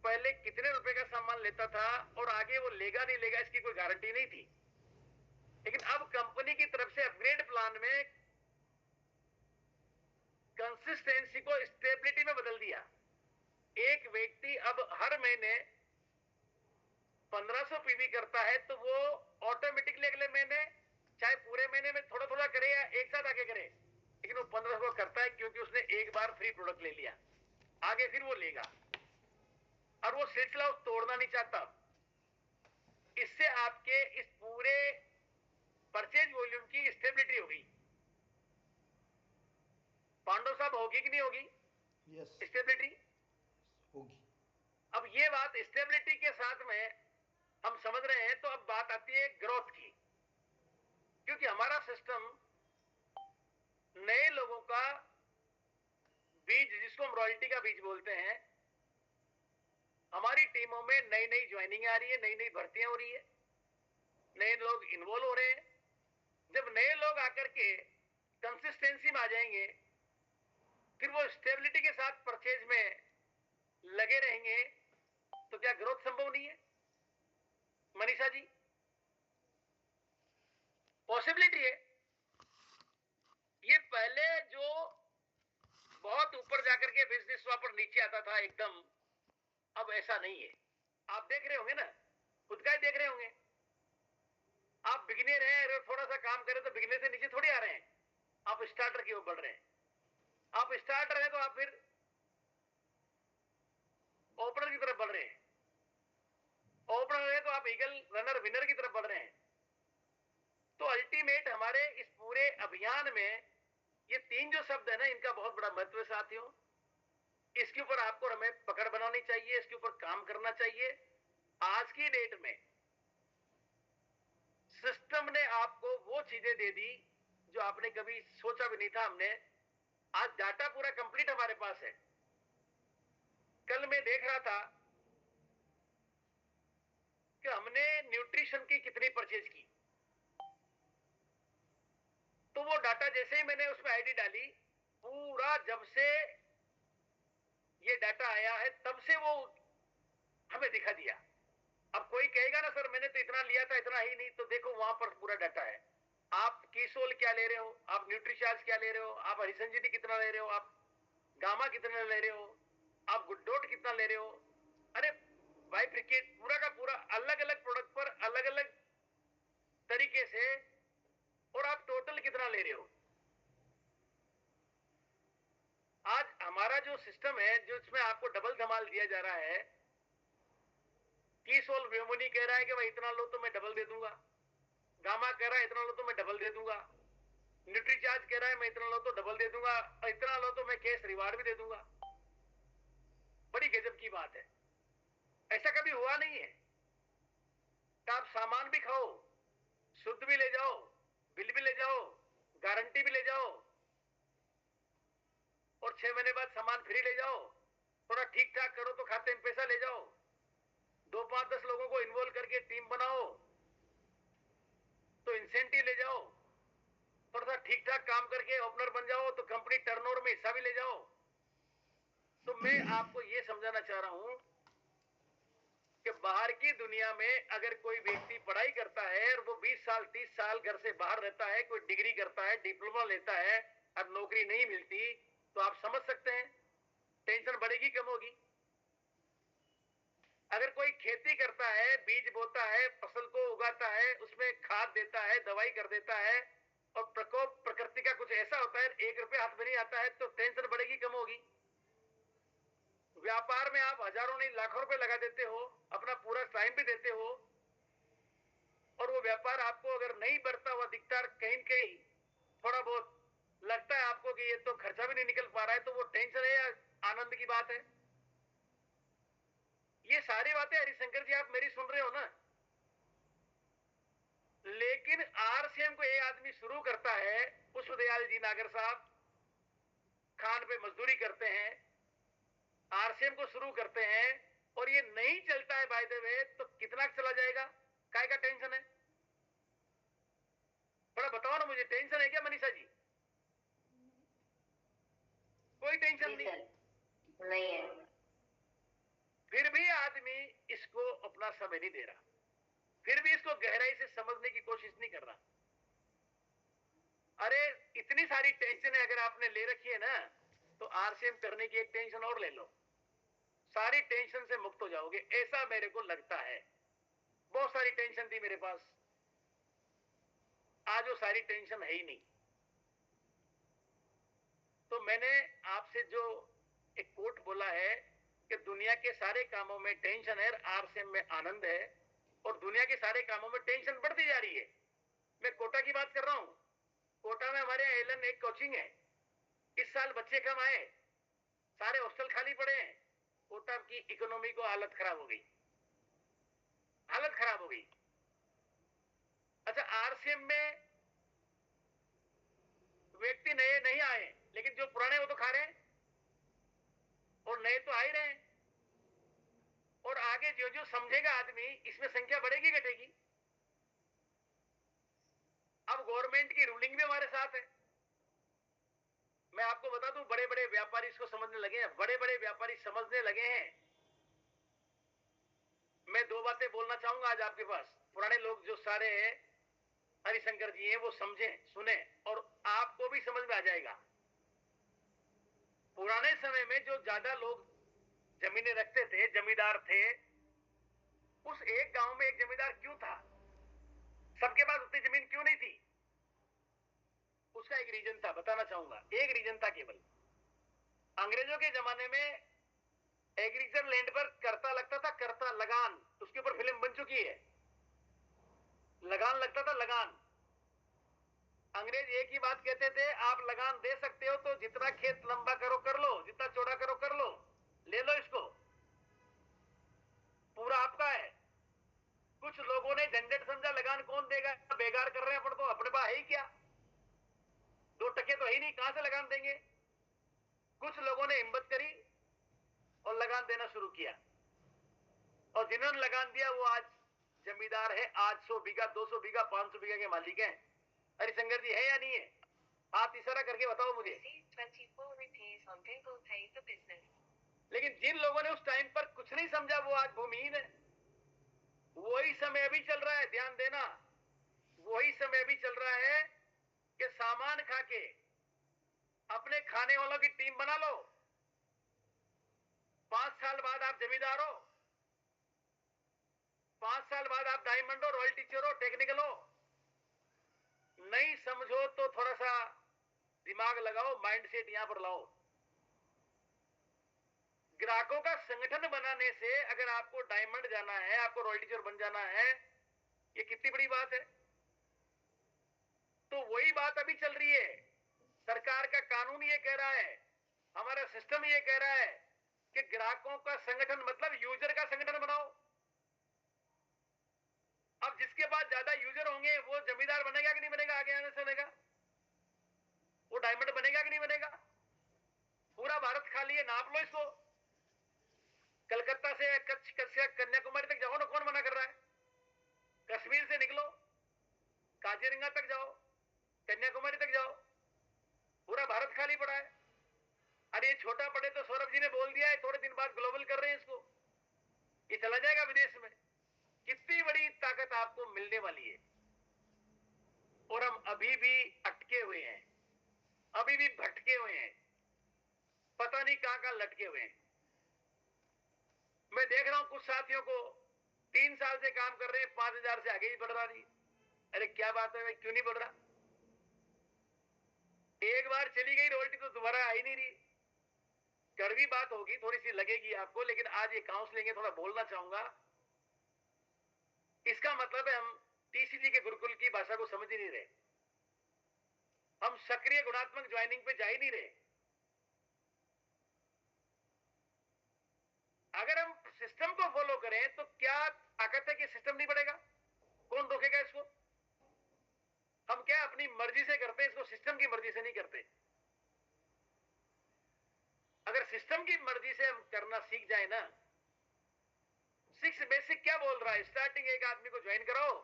पहले कितने रुपए का सामान लेता था और आगे वो लेगा नहीं लेगा इसकी कोई गारंटी नहीं थी। लेकिन अब कंपनी की तरफ से अपग्रेड प्लान में कंसिस्टेंसी को स्टेबिलिटी में बदल दिया। एक व्यक्ति अब हर महीने 1500 पीवी करता है तो वो ऑटोमेटिकली अगले महीने, चाहे पूरे महीने में थोड़ा थोड़ा करे या एक साथ आगे करे, लेकिन वो 1500 करता है क्योंकि उसने एक बार फ्री प्रोडक्ट ले लिया, आगे फिर वो लेगा और वो सिलसिला तोड़ना नहीं चाहता। इससे आपके इस पूरे परचेज वॉल्यूम की स्टेबिलिटी होगी। पांडव साहब, होगी कि नहीं होगी? यस, स्टेबिलिटी होगी। अब ये बात स्टेबिलिटी के साथ में हम समझ रहे हैं। तो अब बात आती है ग्रोथ की, क्योंकि हमारा सिस्टम नए लोगों का बीज, जिसको हम रॉयल्टी का बीज बोलते हैं, हमारी टीमों में नई नई ज्वाइनिंग आ रही है, नई नई भर्तियां हो रही है, नए लोग इन्वॉल्व हो रहे हैं। जब नए लोग आकर के कंसिस्टेंसी में आ जाएंगे, फिर वो स्टेबिलिटी के साथ परचेज में लगे रहेंगे, तो क्या ग्रोथ संभव नहीं है? मनीषा जी, पॉसिबिलिटी है। ये पहले जो बहुत ऊपर जाकर के बिजनेस वहां पर नीचे आता था एकदम, अब ऐसा नहीं है। आप देख रहे होंगे ना, खुद का ही देख रहे होंगे। आप बिगिनर हैं, अगर थोड़ा सा काम करें तो बिगिनर से नीचे थोड़ी आ रहे हैं, आप स्टार्टर की ओर बढ़ रहे हैं। आप स्टार्टर हैं तो आप फिर ओपनर की तरफ बढ़ रहे हैं, ओपनर है तो आप ईगल रनर विनर की तरफ बढ़ रहे हैं। तो अल्टीमेट हमारे इस पूरे अभियान में ये तीन जो शब्द है ना, इनका बहुत बड़ा महत्व है साथियों। इसके ऊपर आपको और हमें पकड़ बनानी चाहिए, इसके ऊपर काम करना चाहिए। आज की डेट में सिस्टम ने आपको वो चीजें दे दी जो आपने कभी सोचा भी नहीं था। हमने आज डाटा पूरा कंप्लीट हमारे पास है। कल मैं देख रहा था कि हमने न्यूट्रिशन की कितनी परचेज की, तो वो डाटा जैसे ही मैंने उसमें आईडी डाली, पूरा जब से ये डाटा आया है तब से वो हमें दिखा दिया। अब कोई कहेगा ना सर मैंने तो इतना लिया था, इतना ही नहीं, तो देखो वहां पर पूरा डाटा है। आप कीसोल क्या ले रहे हो, आप न्यूट्रीचार्ज क्या ले रहे हो, आप हरिसंजीवी कितना ले रहे हो, आप गामा कितना ले रहे हो, आप गुड्डोट कितना ले रहे हो। अरे भाई क्रिकेट पूरा का पूरा अलग अलग प्रोडक्ट पर अलग अलग तरीके से, और आप टोटल कितना ले रहे हो। आज हमारा जो सिस्टम है, जो इसमें आपको डबल धमाल दिया जा रहा है, कीसोल व्योमनी कह रहा है कि भाई इतना लो तो मैं डबल दे दूंगा, गामा कह रहा है इतना लो तो मैं डबल दे दूंगा, न्यूट्रीचार्ज कह रहा है मैं इतना लो तो डबल दे दूंगा, और इतना लो तो मैं कैश रिवार्ड भी दे दूंगा। की बात है। ऐसा कभी हुआ नहीं है कि आप सामान भी खाओ, शुद्ध भी ले जाओ, बिल भी ले जाओ, गारंटी भी ले जाओ और 6 महीने बाद सामान फ्री ले जाओ। थोड़ा ठीक ठाक करो तो खाते में पैसा ले जाओ। 2 5 10 लोगों को इन्वॉल्व करके टीम बनाओ तो इंसेंटिव ले जाओ। थोड़ा सा ठीक ठाक काम करके ओपनर बन जाओ तो कंपनी टर्नओवर में हिस्सा भी ले जाओ। तो मैं आपको यह समझाना चाह रहा हूं कि बाहर की दुनिया में अगर कोई व्यक्ति पढ़ाई करता है और वो 20 साल 30 साल घर से बाहर रहता है, कोई डिग्री करता है, डिप्लोमा लेता है और नौकरी नहीं मिलती, तो आप समझ सकते हैं टेंशन बढ़ेगी कम होगी। अगर कोई खेती करता है, बीज बोता है, फसल को उगाता है, उसमें खाद देता है, दवाई कर देता है और प्रकोप प्रकृति का कुछ ऐसा होता है 1 रुपया हाथ में नहीं आता है, तो टेंशन बढ़ेगी कम होगी। व्यापार में आप हजारों नहीं लाखों रुपए लगा देते हो, अपना पूरा टाइम भी देते हो और वो व्यापार आपको अगर नहीं बढ़ता हुआ दिखता है, कहीं कहीं थोड़ा बहुत लगता है आपको कि ये तो खर्चा भी नहीं निकल पा रहा है, तो वो टेंशन है या आनंद की बात है? ये सारी बातें हरिशंकर जी आप मेरी सुन रहे हो ना। लेकिन आरसीएम को ये आदमी शुरू करता है, पुष्पदयाल जी नागर साहब खान पे मजदूरी करते हैं, आरसीएम को शुरू करते हैं और ये नहीं चलता है बाय द वे, तो कितना चला जाएगा? काय का टेंशन है? थोड़ा बताओ ना मुझे, टेंशन है क्या मनीषा जी? कोई टेंशन नहीं नहीं है। फिर भी आदमी इसको अपना समय नहीं दे रहा, फिर भी इसको गहराई से समझने की कोशिश नहीं कर रहा। अरे इतनी सारी टेंशन अगर आपने ले रखी है ना, तो आरसीएम करने की एक टेंशन और ले लो, सारी टेंशन से मुक्त हो जाओगे, ऐसा मेरे को लगता है। बहुत सारी टेंशन थी मेरे पास, आज वो सारी टेंशन है ही नहीं। तो मैंने आपसे जो एक कोट बोला है कि दुनिया के सारे कामों में टेंशन है, आरसीएम में आनंद है, और दुनिया के सारे कामों में टेंशन बढ़ती जा रही है। मैं कोटा की बात कर रहा हूं। कोटा में हमारे यहाँ एलन एक कोचिंग है, इस साल बच्चे कम आए, सारे हॉस्टल खाली पड़े हैं। कोटा की इकोनॉमी को हालत खराब हो गई, हालत खराब हो गई। अच्छा, आरसीएम में व्यक्ति नए नहीं आए, लेकिन जो पुराने वो तो खा रहे हैं और नए तो आ ही रहे हैं। और आगे जो जो समझेगा आदमी, इसमें संख्या बढ़ेगी घटेगी? अब गवर्नमेंट की रूलिंग भी हमारे साथ है। मैं आपको बता दूं, बड़े बड़े व्यापारी इसको समझने लगे हैं, बड़े बड़े व्यापारी समझने लगे हैं। मैं 2 बातें बोलना चाहूंगा आज आपके पास, पुराने लोग जो सारे हरिशंकर जी हैं वो समझें, सुने और आपको भी समझ में आ जाएगा। पुराने समय में जो ज्यादा लोग जमीनें रखते थे, जमींदार थे, उस एक गांव में एक जमींदार क्यों था? सबके पास उतनी जमीन क्यों नहीं थी? उसका एक रीजन था, बताना चाहूंगा। एक रीजन था केवल, अंग्रेजों के जमाने में एग्रीकल्चर लैंड पर करता लगता था, करता लगान, उसके ऊपर फिल्म बन चुकी है, लगान लगता था, लगान। अंग्रेज एक ही बात कहते थे, आप लगान दे सकते हो तो जितना खेत लंबा करो कर लो, जितना चौड़ा करो कर लो, ले लो इसको, पूरा आपका है। कुछ लोगों ने झंझट समझा, लगान कौन देगा, बेकार कर रहे हैं अपन, तो अपने पास है ही क्या, 2 टके तो है ही नहीं, कहां से लगान देंगे? कुछ लोगों ने हिम्मत करी और लगान देना शुरू किया, और जिन्होंने लगान दिया वो आज जमींदार है, आज 100 बीघा 200 बीघा 500 बीघा के मालिक हैं। हरिशंकर जी है या नहीं है? आप इशारा करके बताओ मुझे। लेकिन जिन लोगों ने उस टाइम पर कुछ नहीं समझा वो आज भूमिहीन है। वही समय अभी चल रहा है, ध्यान देना, वही समय अभी चल रहा है कि सामान खा के अपने खाने वालों की टीम बना लो, 5 साल बाद आप जमींदार हो, 5 साल बाद आप डायमंड हो, रॉयल टीचर हो, टेक्निकल हो। नहीं समझो तो थोड़ा सा दिमाग लगाओ, माइंड सेट यहां पर लाओ। ग्राहकों का संगठन बनाने से अगर आपको डायमंड जाना है, आपको रॉयल टीचर बन जाना है, ये कितनी बड़ी बात है। तो वही बात अभी चल रही है, सरकार का कानून ये कह रहा है, हमारा सिस्टम ये कह रहा है कि ग्राहकों का संगठन मतलब यूजर का संगठन बनाओ। अब जिसके पास ज्यादा यूजर होंगे वो जमींदार बनेगा कि नहीं बनेगा, आगे आने से बनेगा, वो डायमंड बनेगा कि नहीं बनेगा। पूरा भारत खाली है, नाप लो इसको। कलकत्ता से कच्छ से कन्याकुमारी तक जाओ ना, कौन मना कर रहा है। कश्मीर से निकलो, काजीरंगा तक जाओ, कन्याकुमारी तक जाओ, पूरा भारत खाली पड़ा है। अरे ये छोटा पड़े तो सौरभ जी ने बोल दिया है, थोड़े दिन बाद ग्लोबल कर रहे हैं इसको, ये चला जाएगा विदेश में। कितनी बड़ी ताकत आपको मिलने वाली है। और हम अभी भी अटके हुए हैं, अभी भी भटके हुए हैं, पता नहीं कहां कहां लटके हुए हैं। मैं देख रहा हूं कुछ साथियों को 3 साल से काम कर रहे हैं, 5,000 से आगे ही बढ़ रहा नहीं। अरे क्या बात है भाई, क्यों नहीं बढ़ रहा। एक बार चली गई रॉयल्टी तो दोबारा आई नहीं रही। कड़वी बात होगी, थोड़ी सी लगेगी आपको, लेकिन आज ये काउंसलिंग है, थोड़ा बोलना चाहूंगा। इसका मतलब है हम टीसीजी के गुरुकुल की भाषा को समझ ही नहीं रहे, हम सक्रिय गुणात्मक ज्वाइनिंग पे जा ही नहीं रहे। अगर हम सिस्टम को फॉलो करें तो क्या ताकत है कि सिस्टम नहीं बढ़ेगा, कौन रोकेगा इसको। हम क्या अपनी मर्जी से करते हैं इसको, सिस्टम की मर्जी से नहीं करते। अगर सिस्टम की मर्जी से हम करना सीख जाए ना, 6 बेसिक क्या बोल रहा है, स्टार्टिंग एक आदमी को ज्वाइन कराओ,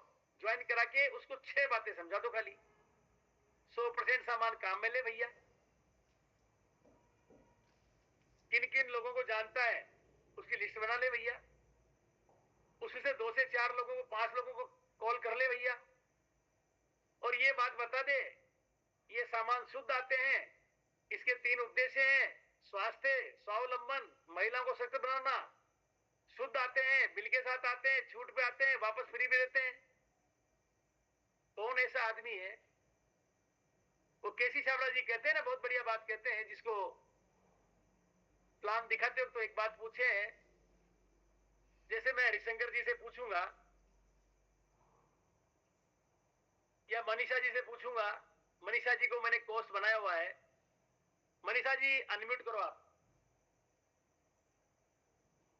ज्वाइन करा के उसको 6 बातें समझा दो खाली, 100% सामान काम में ले भैया। किन किन लोगों को जानता है उसकी लिस्ट बना ले भैया, उसमें से 2 से 4 लोगों को, 5 लोगों को कॉल कर ले भैया, और ये बात बता दे ये सामान शुद्ध आते हैं, इसके 3 उद्देश्य हैं, स्वास्थ्य, स्वावलंबन, महिलाओं को सशक्त बनाना। शुद्ध आते हैं, बिल के साथ आते हैं, छूट पे आते हैं, वापस फ्री भी देते हैं। कौन ऐसा आदमी है, वो केसी छाबड़ा जी कहते हैं ना, बहुत बढ़िया बात कहते हैं, जिसको प्लान दिखाते हो तो एक बात पूछे, जैसे मैं हरिशंकर जी से पूछूंगा या मनीषा जी से पूछूंगा, मनीषा जी को मैंने कोर्स बनाया हुआ है, मनीषा जी अनम्यूट करो आप,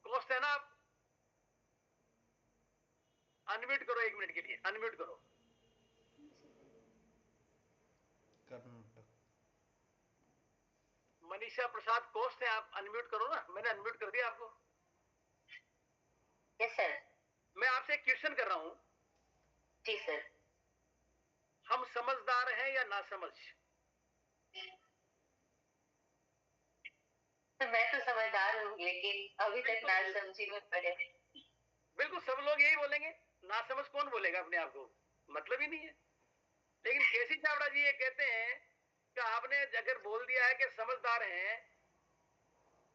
कोर्स है ना, आप अनम्यूट करो 1 मिनट के लिए, अनम्यूट करो। कर्नाटक। मनीषा प्रसाद कोस्ट है, आप अनम्यूट करो ना, मैंने अनम्यूट कर दिया आपको। Yes sir. मैं आपसे एक क्वेश्चन कर रहा हूं, जी सर। हम समझदार हैं या नासमझ। तो मैं तो समझदार हूँ, लेकिन अभी तक ना समझी में पड़े। बिल्कुल सब लोग यही बोलेंगे, नासमझ कौन बोलेगा अपने आप को, मतलब ही नहीं है। लेकिन केसी छाबड़ा जी ये कहते हैं कि आपने अगर बोल दिया है कि समझदार हैं,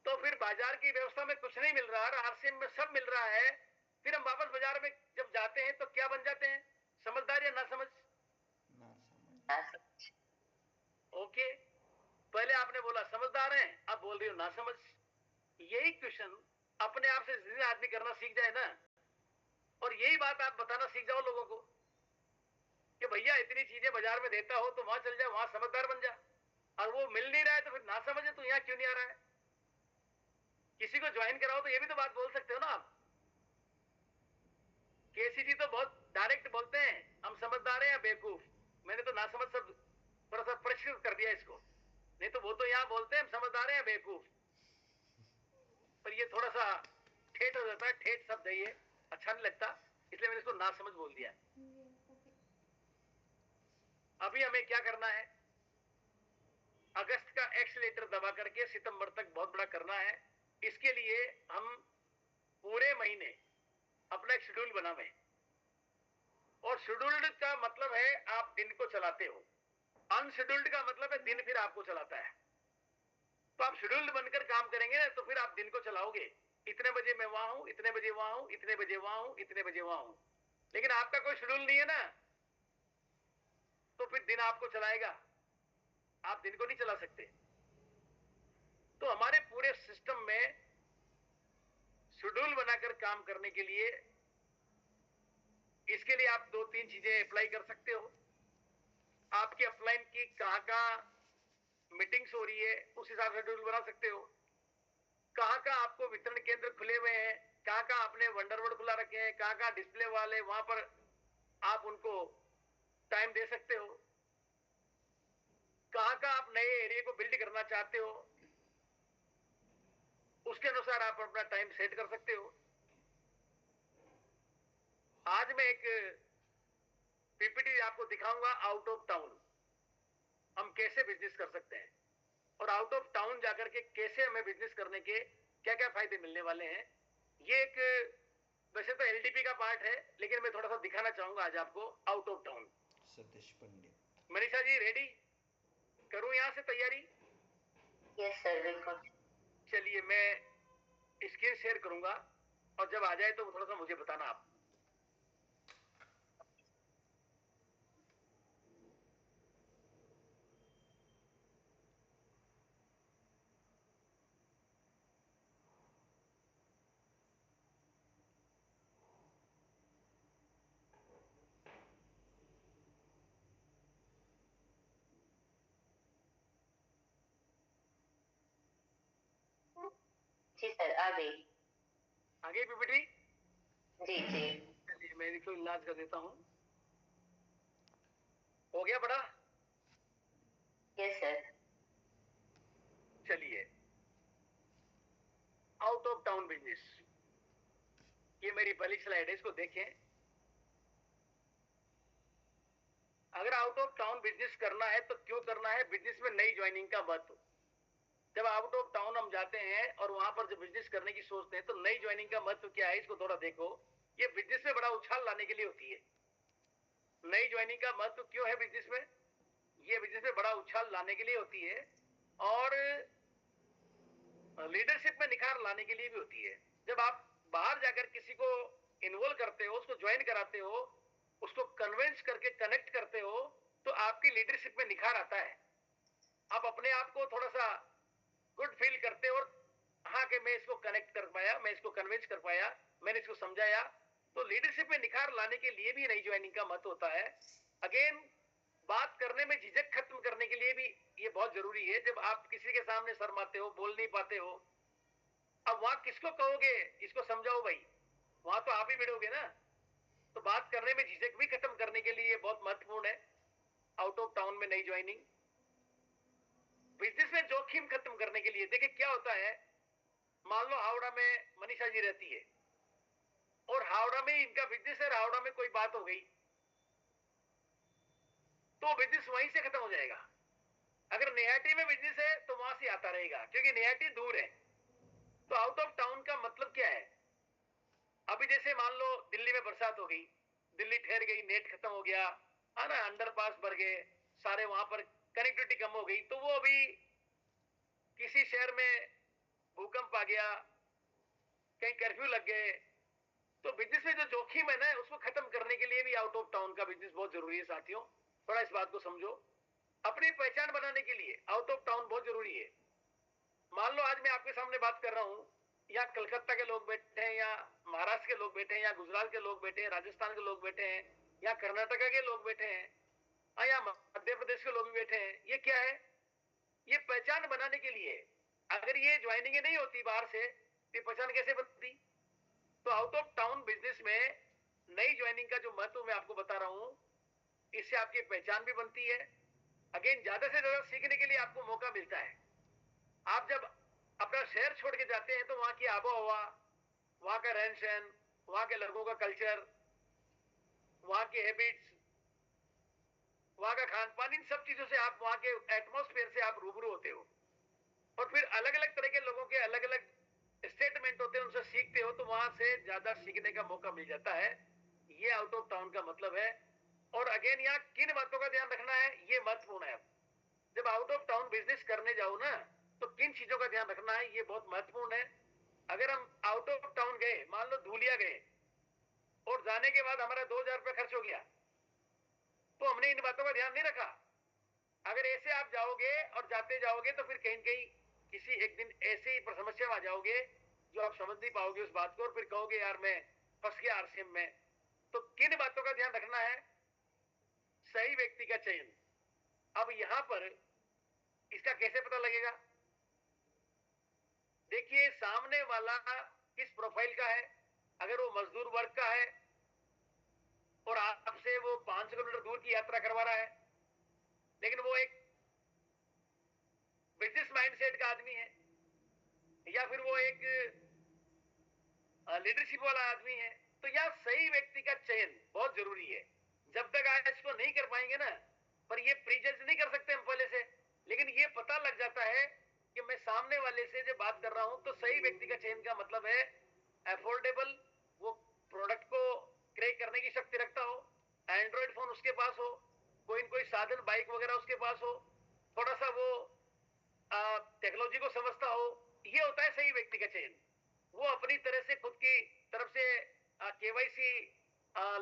तो फिर बाजार की व्यवस्था में कुछ नहीं मिल रहा, आरसीएम में सब मिल रहा है, फिर हम वापस बाजार में जब जाते हैं तो क्या बन जाते हैं, समझदार या नासमझ। ओके, पहले आपने बोला समझदार हैं, अब बोल रही हो नासमझ। यही क्वेश्चन अपने आप से जिंदगी आदमी करना सीख जाए ना, और यही बात आप बताना सीख जाओ लोगों को कि भैया इतनी चीजें बाजार में देता हो तो वहां चल जा, वहां समझदार बन जा, और वो मिल नहीं रहा है तो फिर नासमझ है, तो यहां क्यों नहीं आ रहा है। किसी को ज्वाइन कराओ तो ये भी तो बात बोल सकते हो ना आप। केसी जी तो बहुत डायरेक्ट बोलते हैं, हम समझदार हैं या बेवकूफ। मैंने तो नासमझ शब्द थोड़ा सा परिष्कृत कर दिया इसको, नहीं तो वो तो यहां बोलते हैं हम समझदार हैं या बेवकूफ, पर ये थोड़ा सा ठेठ हो जाता है, ठेठ शब्द है ये, अच्छा नहीं लगता, इसलिए मैंने इसको नासमझ बोल दिया। अभी हमें क्या करना है, अगस्त का एक्सीलेटर दबा करके सितंबर तक बहुत बड़ा करना है। इसके लिए हम पूरे महीने अपना एक शेड्यूल बनावे, और शेड्यूल्ड का मतलब है आप दिन को चलाते हो, अनशेड्यूल्ड का मतलब है दिन फिर आपको चलाता है। तो आप शेड्यूल्ड बनकर काम करेंगे ना तो फिर आप दिन को चलाओगे, इतने बजे मैं वहां हूं, इतने बजे वहां हूं, इतने बजे वहां हूं, इतने बजे वहां हूं। लेकिन आपका कोई शेड्यूल नहीं है ना, तो फिर दिन आपको चलाएगा, आप दिन को नहीं चला सकते। तो हमारे पूरे सिस्टम में शेड्यूल बनाकर काम करने के लिए, इसके लिए आप 2-3 चीजें अप्लाई कर सकते हो। आपकी अपलाइन की कहां कहां मीटिंग्स हो रही है, उस हिसाब से शेड्यूल बना सकते हो। कहाँ कहाँ आपको वितरण केंद्र खुले हुए हैं, कहाँ कहाँ आपने वंडरवर्ल्ड खुला रखे हैं, कहाँ कहाँ डिस्प्ले वाले, वहां पर आप उनको टाइम दे सकते हो। कहाँ कहाँ आप नए एरिया को बिल्ड करना चाहते हो, उसके अनुसार आप अपना टाइम सेट कर सकते हो। आज मैं एक पीपीटी आपको दिखाऊंगा आउट ऑफ टाउन, हम कैसे बिजनेस कर सकते हैं, और आउट ऑफ टाउन जाकर के कैसे हमें बिजनेस करने के क्या क्या फायदे मिलने वाले हैं। ये एक वैसे तो एलडीपी का पार्ट है, लेकिन मैं थोड़ा सा दिखाना चाहूंगा आज आपको out of town. Satish Pandit. Manisha ji ready, करूं यहां से तैयारी? यस सर, बिल्कुल। चलिए मैं स्क्रीन शेयर करूंगा, और जब आ जाए तो थोड़ा सा मुझे बताना आप। जी सर, आ गई। आगे पीपीटी। जी जी। चलिए मैं इसको इलाज कर देता हूं। हो गया बड़ा? Yes sir. चलिए आउट ऑफ टाउन बिजनेस, ये मेरी पहली स्लाइड है, इसको देखें। अगर आउट ऑफ टाउन बिजनेस करना है तो क्यों करना है? बिजनेस में नई ज्वाइनिंग का महत्व। जब आउट ऑफ टाउन हम जाते हैं और वहां पर जब बिजनेस करने की सोचते हैं तो नई ज्वाइनिंग का महत्व क्या है, इसको थोड़ा देखो। ये बिजनेस में बड़ा उछाल लाने के लिए होती है। नई ज्वाइनिंग का महत्व क्यों है बिजनेस में? ये बिजनेस में बड़ा उछाल लाने के लिए होती है, और लीडरशिप में निखार लाने के लिए भी होती है। जब आप बाहर जाकर किसी को इन्वॉल्व करते हो, उसको ज्वाइन कराते हो, उसको कन्विंस करके कनेक्ट करते हो, तो आपकी लीडरशिप में निखार आता है। आप अपने आप को थोड़ा सा गुड फील करते हो, और हाँ कि मैं इसको कनेक्ट कर पाया, मैं इसको कन्विंस कर पाया, मैंने इसको समझाया। तो लीडरशिप में निखार लाने के लिए भी नई ज्वाइनिंग का महत्व होता है। अगेन बात करने में झिझक खत्म करने के लिए भी ये बहुत जरूरी है। जब आप किसी के सामने शर्माते हो, बोल नहीं पाते हो, अब वहां किसको कहोगे, इसको समझाओ भाई, वहां तो आप ही भिड़ोगे ना। तो बात करने में झिझक भी खत्म करने के लिए बहुत महत्वपूर्ण है आउट ऑफ टाउन में नई ज्वाइनिंग। बिजनेस में जोखिम खत्म करने के लिए देखिए क्या होता है। मान लो हावड़ा में मनीषा जी रहती है, और हावड़ा में इनका बिजनेस है, हावड़ा में कोई बात हो गई तो बिजनेस वहीं से खत्म हो जाएगा। अगर निहाटी में बिजनेस है तो वहां से आता रहेगा, क्योंकि निहाटी दूर है। तो आउट ऑफ टाउन का मतलब क्या है? अभी जैसे मान लो दिल्ली में बरसात हो गई, दिल्ली ठहर गई, नेट खत्म हो गया, है ना, अंडरपास भर गए सारे, वहां पर कनेक्टिविटी कम हो गई, तो वो अभी किसी शहर में भूकंप आ गया, कहीं कर्फ्यू लग गए, तो बिजनेस में जो जोखिम है ना, उसको खत्म करने के लिए भी आउट ऑफ टाउन का बिजनेस बहुत जरूरी है साथियों। थोड़ा इस बात को समझो। अपनी पहचान बनाने के लिए आउट ऑफ टाउन बहुत जरूरी है। मान लो आज मैं आपके सामने बात कर रहा हूं, यहाँ कलकत्ता के लोग बैठे हैं, या महाराष्ट्र के लोग बैठे हैं, या गुजरात के लोग बैठे हैं, राजस्थान के लोग बैठे हैं, या कर्नाटका के लोग बैठे हैं, या मध्य प्रदेश के लोग भी बैठे हैं। ये क्या है? ये पहचान बनाने के लिए। अगर ये ज्वाइनिंग नहीं होती बाहर से, ये पहचान कैसे बनती? तो आउट ऑफ टाउन बिजनेस में नई ज्वाइनिंग का जो महत्व मैं आपको बता रहा हूं, इससे आपकी पहचान भी बनती है। अगेन ज्यादा से ज्यादा सीखने के लिए आपको मौका मिलता है। आप जब अपना शहर छोड़ के जाते हैं तो वहां की आबो हवा, वहां का रहन सहन, वहां के लोगों का कल्चर, वहां के हैबिट्स, वहां का खान पान, इन सब चीजों से आप, वहां के एटमोस्फेयर से आप रूबरू होते हो, और फिर अलग अलग तरह के लोगों के अलग अलग स्टेटमेंट होते हैं, उनसे सीखते हो, तो वहां से ज्यादा सीखने का मौका मिल जाता है। ये आउट ऑफ टाउन का मतलब है। और अगेन यहाँ किन बातों का ध्यान रखना है, ये महत्वपूर्ण है। जब आउट ऑफ टाउन बिजनेस करने जाओ ना, तो किन चीजों का ध्यान रखना है, ये बहुत महत्वपूर्ण है। अगर हम आउट ऑफ टाउन गए, मान लो धूलिया गए, और जाने के बाद हमारा 2,000 रुपया खर्च हो गया, तो हमने इन बातों का ध्यान नहीं रखा। अगर ऐसे आप जाओगे और जाते जाओगे, तो फिर कहीं न कहीं किसी एक दिन ऐसे ही समस्या में आ जाओगे जो आप समझ नहीं पाओगे उस बात को, और फिर कहोगे यार मैं फंस गया आरसीएम में। तो किन बातों का ध्यान रखना है? सही व्यक्ति का चयन। अब यहां पर इसका कैसे पता लगेगा? देखिए सामने वाला किस प्रोफाइल का है। अगर वो मजदूर वर्ग का है और आपसे वो 500 किलोमीटर दूर की यात्रा करवा रहा है, लेकिन वो एक बिजनेस माइंडसेट का आदमी है, या फिर वो एक लीडरशिप वाला आदमी है, तो यह सही व्यक्ति का चयन बहुत जरूरी है। जब तक आप इसको नहीं कर पाएंगे ना, पर ये प्रीजज नहीं कर सकते हम पहले से, लेकिन ये पता लग जाता है कि मैं सामने वाले से जो बात कर रहा हूं, तो सही व्यक्ति का चयन का मतलब है अफोर्डेबल, वो प्रोडक्ट को क्रय करने की शक्ति रखता हो, एंड्रॉइड फोन उसके पास हो, कोई न कोई साधन बाइक वगैरह उसके पास हो, थोड़ा सा वो टेक्नोलॉजी को समझता हो। ये होता है सही व्यक्ति का चयन। वो अपनी तरह से खुद की तरफ से केवाईसी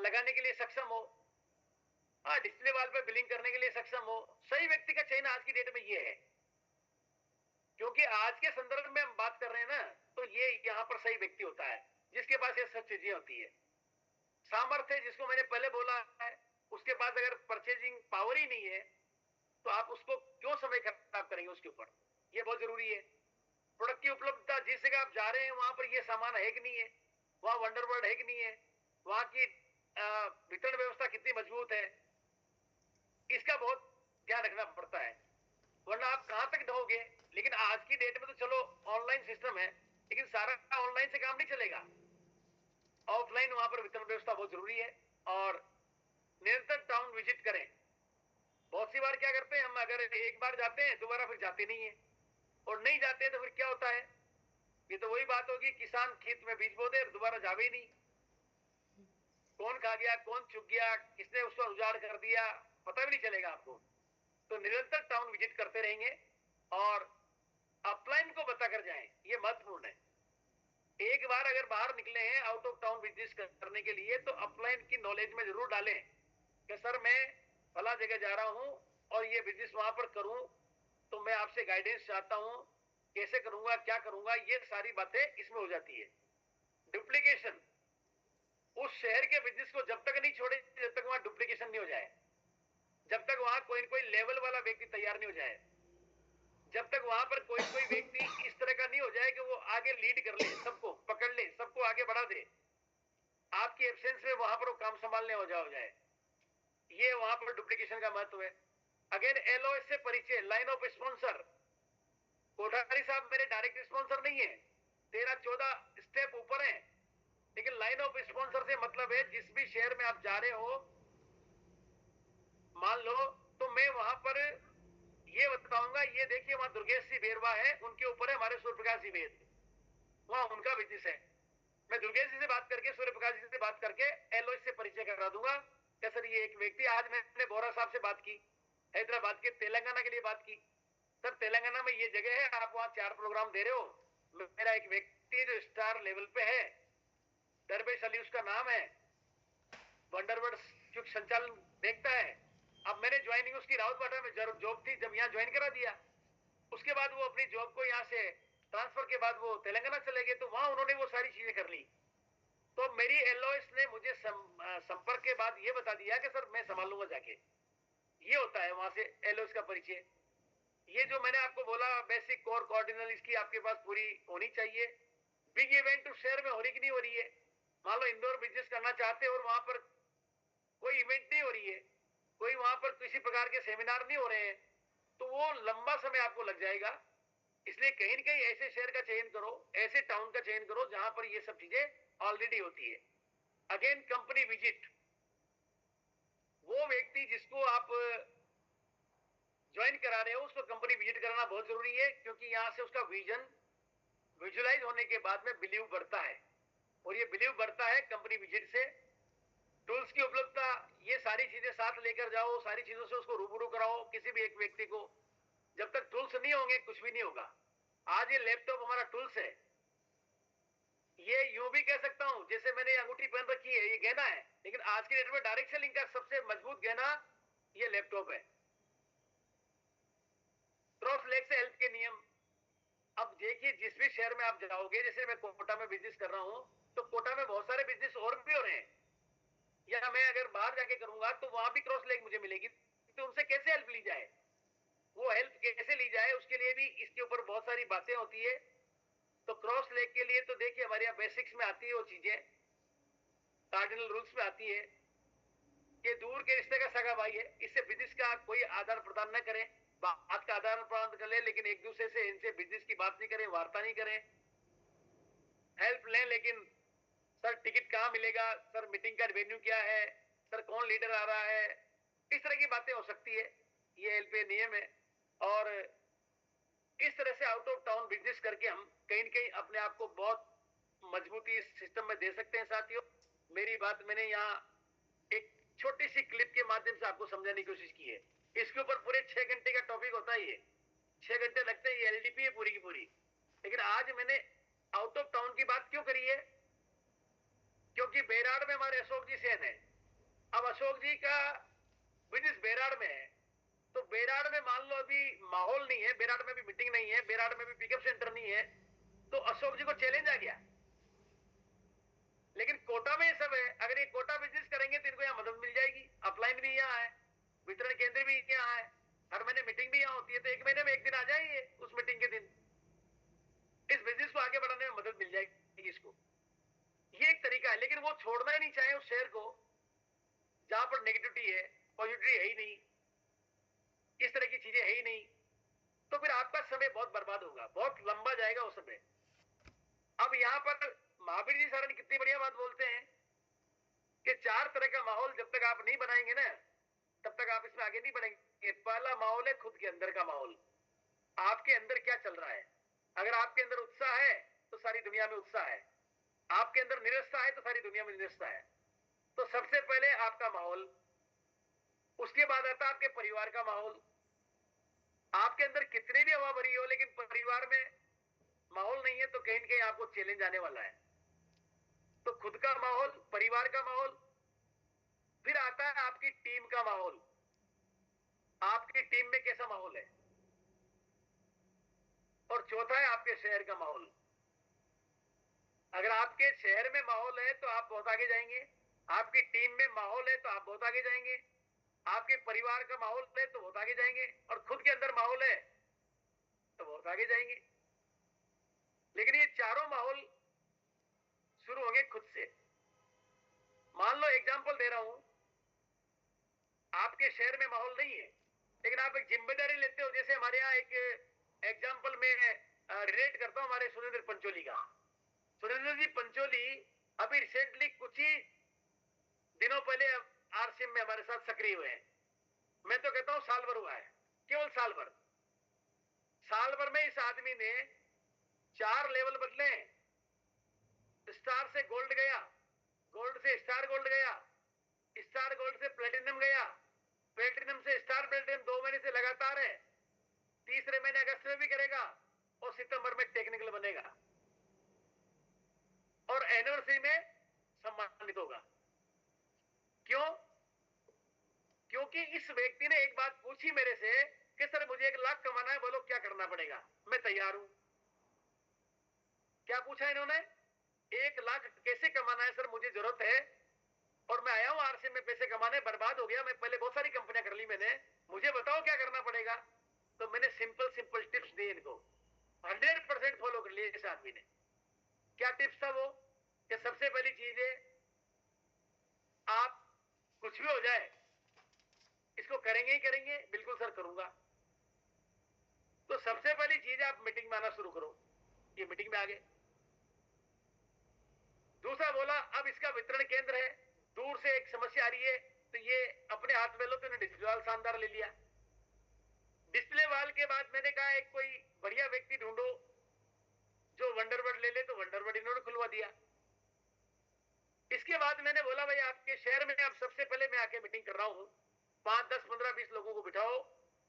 लगाने के लिए सक्षम हो, डिस्प्ले वाल पे बिलिंग करने के लिए सक्षम हो। सही व्यक्ति का चयन आज की डेट में ये है, क्योंकि आज के संदर्भ में हम बात कर रहे हैं ना, तो ये यहाँ पर सही व्यक्ति होता है जिसके पास ये सब चीजें होती है। सामर्थ्य जिसको मैंने पहले बोला है, उसके पास अगर परचेजिंग पावर ही नहीं है, तो आप उसको क्यों समय खराब करेंगे उसके ऊपर। ये बहुत जरूरी है। प्रोडक्ट की उपलब्धता, जिस जगह आप जा रहे हैं वहां पर ये सामान है कि नहीं है, वहां वंडरवर्ल्ड है कि नहीं है, वहां की वितरण व्यवस्था कितनी मजबूत है, इसका बहुत ध्यान रखना पड़ता है, वरना आप कहां तक ढहोगे। लेकिन आज की डेट में तो चलो ऑनलाइन सिस्टम है, लेकिन सारा ऑनलाइन से काम नहीं चलेगा। ऑफलाइन वहां पर वितरण व्यवस्था बहुत जरूरी है। और निरंतर टाउन विजिट करें। बहुत सी बार क्या करते हैं हम, अगर एक बार जाते हैं दोबारा फिर जाते नहीं है, और नहीं जाते हैं तो फिर क्या होता है, ये तो वही बात होगी, किसान खेत में बीज बो दे और दोबारा जावे ही नहीं। कौन खा गया, कौन चुग गया, किसने उसको उजाड़ कर दिया, पता भी नहीं चलेगा आपको। तो निरंतर टाउन विजिट करते रहेंगे और अपलाइन को बताकर जाएं, ये महत्वपूर्ण है। एक बार अगर बाहर निकले हैं आउट ऑफ टाउन बिजनेस करने के लिए, तो अपलाइन की नॉलेज में जरूर डालें कि सर मैं फला जगह जा रहा हूं और ये बिजनेस वहां पर करूं, तो मैं आपसे गाइडेंस चाहता हूं, कैसे करूंगा, क्या करूंगा, ये सारी बातें इसमें हो जाती है। डुप्लीकेशन, उस शहर के बिजनेस को जब तक नहीं छोड़े जब तक वहां डुप्लीकेशन नहीं हो जाए, जब तक वहां कोई कोई लेवल वाला व्यक्ति तैयार नहीं हो जाए, जब तक वहां पर कोई कोई व्यक्ति इस तरह का नहीं हो जाए कि वो आगे लीड कर ले, सबको पकड़ ले, सबको आगे बढ़ा दे, आपकी एब्सेंस में वहां पर वो काम संभालने हो जाए, ये वहां पर डुप्लीकेशन का महत्व है। अगेन एलओएस से परिचय, लाइन ऑफ स्पॉन्सर। कोठारी साहब मेरे डायरेक्ट स्पॉन्सर नहीं है, 13-14 स्टेप ऊपर है, लेकिन लाइन ऑफ स्पॉन्सर से मतलब है जिस भी शहर में आप जा रहे हो, मान लो, तो मैं वहां पर ये बताऊंगा, ये देखिए वहां दुर्गेश सिंह बेरवा है, उनके ऊपर है हमारे सूर्य प्रकाश जी वेद, वहां उनका बिजनेस है। मैं दुर्गेश जी से बात करके, सूर्य प्रकाश जी से बात करके एलओएस से परिचय करा दूंगा कि सर ये एक व्यक्ति, आज मैंने बोरा साहब से बात की, हैदराबाद के, तेलंगाना के लिए बात की, सर तेलंगाना में ये जगह है, आप वहां 4 प्रोग्राम दे रहे हो, मेरा एक व्यक्ति जो स्टार लेवल पे है, दरवेश अली उसका नाम है, वंडरवर्ड जो संचालन देखता है। अब मैंने ज्वाइनिंग उसकी रावतबाटा में जॉब थी, जब यहाँ ज्वाइन करा दिया, उसके बाद वो अपनी जॉब को यहाँ से ट्रांसफर के बाद वो तेलंगाना चले गए, तो वहां उन्होंने वो सारी चीजें कर ली। तो मेरी एलओएस ने मुझे संपर्क के बाद ये बता दिया कि सर मैं संभाल लूंगा जाके। ये होता है वहां से एलओएस का परिचय। ये जो मैंने आपको बोला बेसिक कोर कोऑर्डिनल, इसकी आपके पास पूरी होनी चाहिए। बिग इवेंट उस शहर में हो रही कि नहीं हो रही है, मान लो इंदौर बिजनेस करना चाहते हैं और वहां पर कोई इवेंट नहीं हो रही है, कोई वहां पर किसी प्रकार के सेमिनार नहीं हो रहे हैं, तो वो लंबा समय आपको लग जाएगा। इसलिए कहीं न कहीं ऐसे शहर का चयन करो, ऐसे टाउन का चयन करो जहां पर ये सब चीजें ऑलरेडी होती है। अगेन कंपनी विजिट, वो व्यक्ति जिसको आप ज्वाइन करा रहे हो उसको कंपनी विजिट कराना बहुत जरूरी है, क्योंकि यहां से उसका विजन विजुलाइज होने के बाद में बिलीव बढ़ता है, और ये बिलीव बढ़ता है कंपनी विजिट से। टूल्स की उपलब्धता, ये सारी चीजें साथ लेकर जाओ, सारी चीजों से उसको रूबरू कराओ किसी भी एक व्यक्ति को। जब तक टूल्स नहीं होंगे कुछ भी नहीं होगा। आज ये लैपटॉप हमारा टूल्स है, ये यूं भी कह सकता हूं जैसे मैंने अंगूठी पहन रखी है, ये गहना है, लेकिन आज के डेट में डायरेक्ट सेलिंग का सबसे मजबूत गहना ये लैपटॉप है। क्रॉस लेग से हेल्प के नियम, अब देखिए जिस भी शहर में आप जाओगे, जैसे मैं कोटा में बिजनेस कर रहा हूं, तो कोटा में बहुत सारे बिजनेस और भी हो रहे हैं, या मैं अगर बाहर जाके करूंगा तो वहां भी क्रॉस लेग मुझे मिलेगी, तो उनसे कैसे हेल्प ली जाए, वो हेल्प कैसे ली जाए, उसके लिए भी इसके ऊपर बहुत सारी बातें होती है। तो क्रॉस लेग के लिए तो देखिए हमारे यहाँ बेसिक्स में आती है वो चीजें, कार्डिनल रूल्स में आती है कि दूर के रिश्ते का सगा भाई है, इससे बिजनेस का कोई आदान प्रदान न करें, बात का आदान प्रदान कर ले, लेकिन एक दूसरे से इनसे बिजनेस की बात नहीं करें, वार्ता नहीं करें, हेल्प लें, लेकिन सर टिकट कहाँ मिलेगा, सर मीटिंग का वेन्यू क्या है, सर कौन लीडर आ रहा है, इस तरह की बातें हो सकती है, ये एलपीए नियम है। और इस तरह से आउट ऑफ टाउन बिजनेस करके हम कहीं न कहीं अपने आप को बहुत मजबूती इस सिस्टम में दे सकते हैं। साथियों, मेरी बात मैंने यहाँ एक छोटी सी क्लिप के माध्यम से आपको समझाने की कोशिश की है। इसके ऊपर पूरे 6 घंटे का टॉपिक होता है, ये 6 घंटे लगते हैं, ये एलडीपी है पूरी की पूरी। लेकिन आज मैंने आउट ऑफ टाउन की बात क्यों करी है, क्योंकि बेराड़ में हमारे अशोक जी सेन है। अब अशोक जी का बिजनेस बेराड़ में है, तो बेराड़ में मान लो अभी माहौल नहीं है, बेराड़ में भी मीटिंग नहीं है, बेराड़ में भी पिकअप सेंटर नहीं है, तो अशोक जी को चैलेंज आ गया। लेकिन कोटा में ये सब है, अगर ये कोटा बिजनेस करेंगे तो इनको यहाँ मदद मिल जाएगी, अपलाइन भी यहाँ है, वितरण केंद्र भी यहाँ है, हर महीने मीटिंग भी यहाँ होती है, तो एक महीने में एक दिन आ जाएंगे उस मीटिंग के दिन, इस बिजनेस को आगे बढ़ाने में मदद मिल जाएगी इसको। ये एक तरीका है, लेकिन वो छोड़ना ही नहीं चाहे उस शहर को जहां पर नेगेटिविटी है, पॉजिटिविटी है ही नहीं, इस तरह की चीजें है ही नहीं, तो फिर आपका समय बहुत बर्बाद होगा, बहुत लंबा जाएगा वो समय। अब यहाँ पर महावीर जी सारण कितनी बढ़िया बात बोलते हैं कि 4 तरह का माहौल जब तक आप नहीं बनाएंगे ना, तब तक आप इसमें आगे नहीं बढ़ेंगे। पहला माहौल है खुद के अंदर का माहौल, आपके अंदर क्या चल रहा है। अगर आपके अंदर उत्साह है तो सारी दुनिया में उत्साह है, आपके अंदर निरस्ता है तो सारी दुनिया में निरस्ता है। तो सबसे पहले आपका माहौल, उसके बाद आता है आपके परिवार का माहौल। आपके अंदर कितनी भी हवा भरी हो, लेकिन परिवार में माहौल नहीं है तो कहीं न कहीं आपको चैलेंज आने वाला है। तो खुद का माहौल, परिवार का माहौल, फिर आता है आपकी टीम का माहौल, आपकी टीम में कैसा माहौल है, और चौथा है आपके शहर का माहौल। अगर आपके शहर में माहौल है तो आप बहुत आगे जाएंगे, आपकी टीम में माहौल है तो आप बहुत आगे जाएंगे, आपके परिवार का माहौल है तो बहुत आगे जाएंगे, और खुद के अंदर माहौल है तो बहुत आगे जाएंगे। लेकिन ये चारों माहौल शुरू होंगे खुद से। मान लो एग्जांपल दे रहा हूं, आपके शहर में माहौल नहीं है, लेकिन आप एक जिम्मेदारी लेते हो, जैसे हमारे यहाँ एक एग्जांपल में रिलेट करता हूं हमारे सुरेंद्र पंचोली का। सुरेंद्र जी पंचोली अभी रिसेंटली कुछ ही दिनों पहले आरसीएम में हमारे साथ सक्रिय हुए हैं। मैं तो कहता हूं साल भर हुआ है, केवल साल भर। साल भर में इस आदमी ने 4 लेवल बदले हैं। स्टार से गोल्ड गया, गोल्ड से स्टार गोल्ड गया, स्टार गोल्ड से प्लेटिनम गया, प्लेटिनम से स्टार प्लेटिनम 2 महीने से लगातार है, तीसरे महीने अगस्त में भी करेगा, और सितंबर में टेक्निकल बनेगा, और एनिवर्सरी में सम्मानित होगा। क्यों? क्योंकि इस व्यक्ति ने एक बात पूछी मेरे से कि सर मुझे 1 लाख कमाना है, बोलो क्या करना पड़ेगा, मैं तैयार हूं। क्या पूछा इन्होंने? 1 लाख कैसे कमाना है सर, मुझे जरूरत है, और मैं आया हूं आरसीएम में पैसे कमाने, बर्बाद हो गया, मैं पहले बहुत सारी कंपनियां कर ली मैंने, मुझे बताओ क्या करना पड़ेगा। तो मैंने सिंपल टिप्स दिए इनको, 100% फॉलो कर लिए इस आदमी ने। क्या टिप्स था वो? कि सबसे पहली चीज है, आप कुछ भी हो जाए इसको करेंगे ही करेंगे, बिल्कुल सर करूंगा। तो सबसे पहली चीज आप मीटिंग में आना शुरू करो, ये मीटिंग में आ गए। दूसरा बोला अब इसका वितरण केंद्र है, दूर से एक समस्या आ रही है, तो ये अपने हाथ में लो, तो डिस्प्ले वाल शानदार ले लिया। डिस्प्ले वाल के बाद मैंने कहा एक कोई बढ़िया व्यक्ति ढूंढो जो वंडरवर्ड ले ले, तो वंडरवर्ड इन्होंने खुलवा दिया। इसके बाद मैंने बोला भाई आपके शहर में अब सबसे पहले मैं आके मीटिंग कर रहा हूं, 5, 10, 15, 20 लोगों को बिठाओ।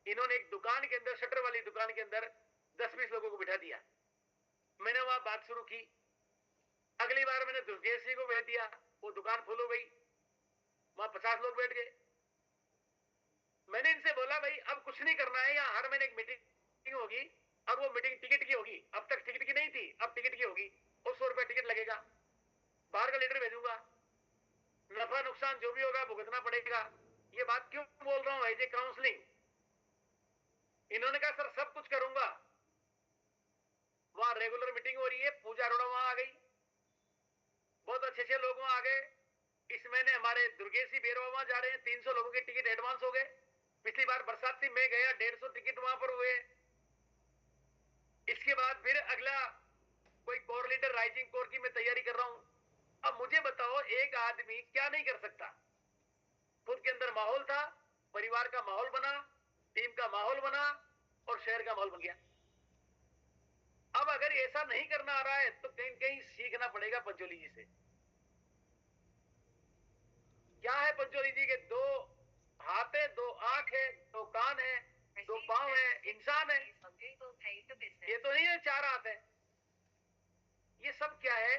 इन्होंने एक दुकान के अंदर, शटर वाली दुकान के अंदर 10-20 लोगों को बिठा दिया। मैंने वहां बात शुरू की। अगली बार मैंने दुर्गेश सिंह को भेज दिया, वो दुकान फुल हो गई, वहां 50 लोग बैठ गए। मैंने इनसे बोला भाई अब कुछ नहीं करना है, यहाँ हर महीने एक मीटिंग होगी, और वो मीटिंग टिकट की होगी, अब तक टिकट की नहीं थी, अब टिकट की होगी, और 100 रुपया टिकट लगेगा, बाहर का लीडर भेजूंगा, नफा नुकसान जो भी होगा भुगतना पड़ेगा। ये बात क्यों बोल रहा हूं, एज ए काउंसलिंग। इन्होंने कहा सर सब कुछ करूंगा, वहां रेगुलर मीटिंग हो रही है, पूजा अरोड़ा वहां आ गई, बहुत अच्छे अच्छे लोग वहां आ गए। इस महीने हमारे दुर्गेश सिंह बेरवा वहां जा रहे हैं, 300 लोगों के टिकट एडवांस हो गए। पिछली बार बरसाती में गया, 150 टिकट वहां पर हुए। इसके बाद फिर अगला कोई कोर लीडर राइजिंग कोर की मैं तैयारी कर रहा हूं। अब मुझे बताओ, एक आदमी क्या नहीं कर सकता? खुद के अंदर माहौल था, परिवार का माहौल बना, टीम का माहौल बना और शहर का माहौल बन गया। अब अगर ऐसा नहीं करना आ रहा है तो कहीं कहीं सीखना पड़ेगा पंचोली जी से। क्या है पंचोली जी के? 2 हाथ है, 2 आंख है, 2 कान है, 2 पांव है, इंसान है। ये तो नहीं है 4 हाथ है। ये सब क्या है?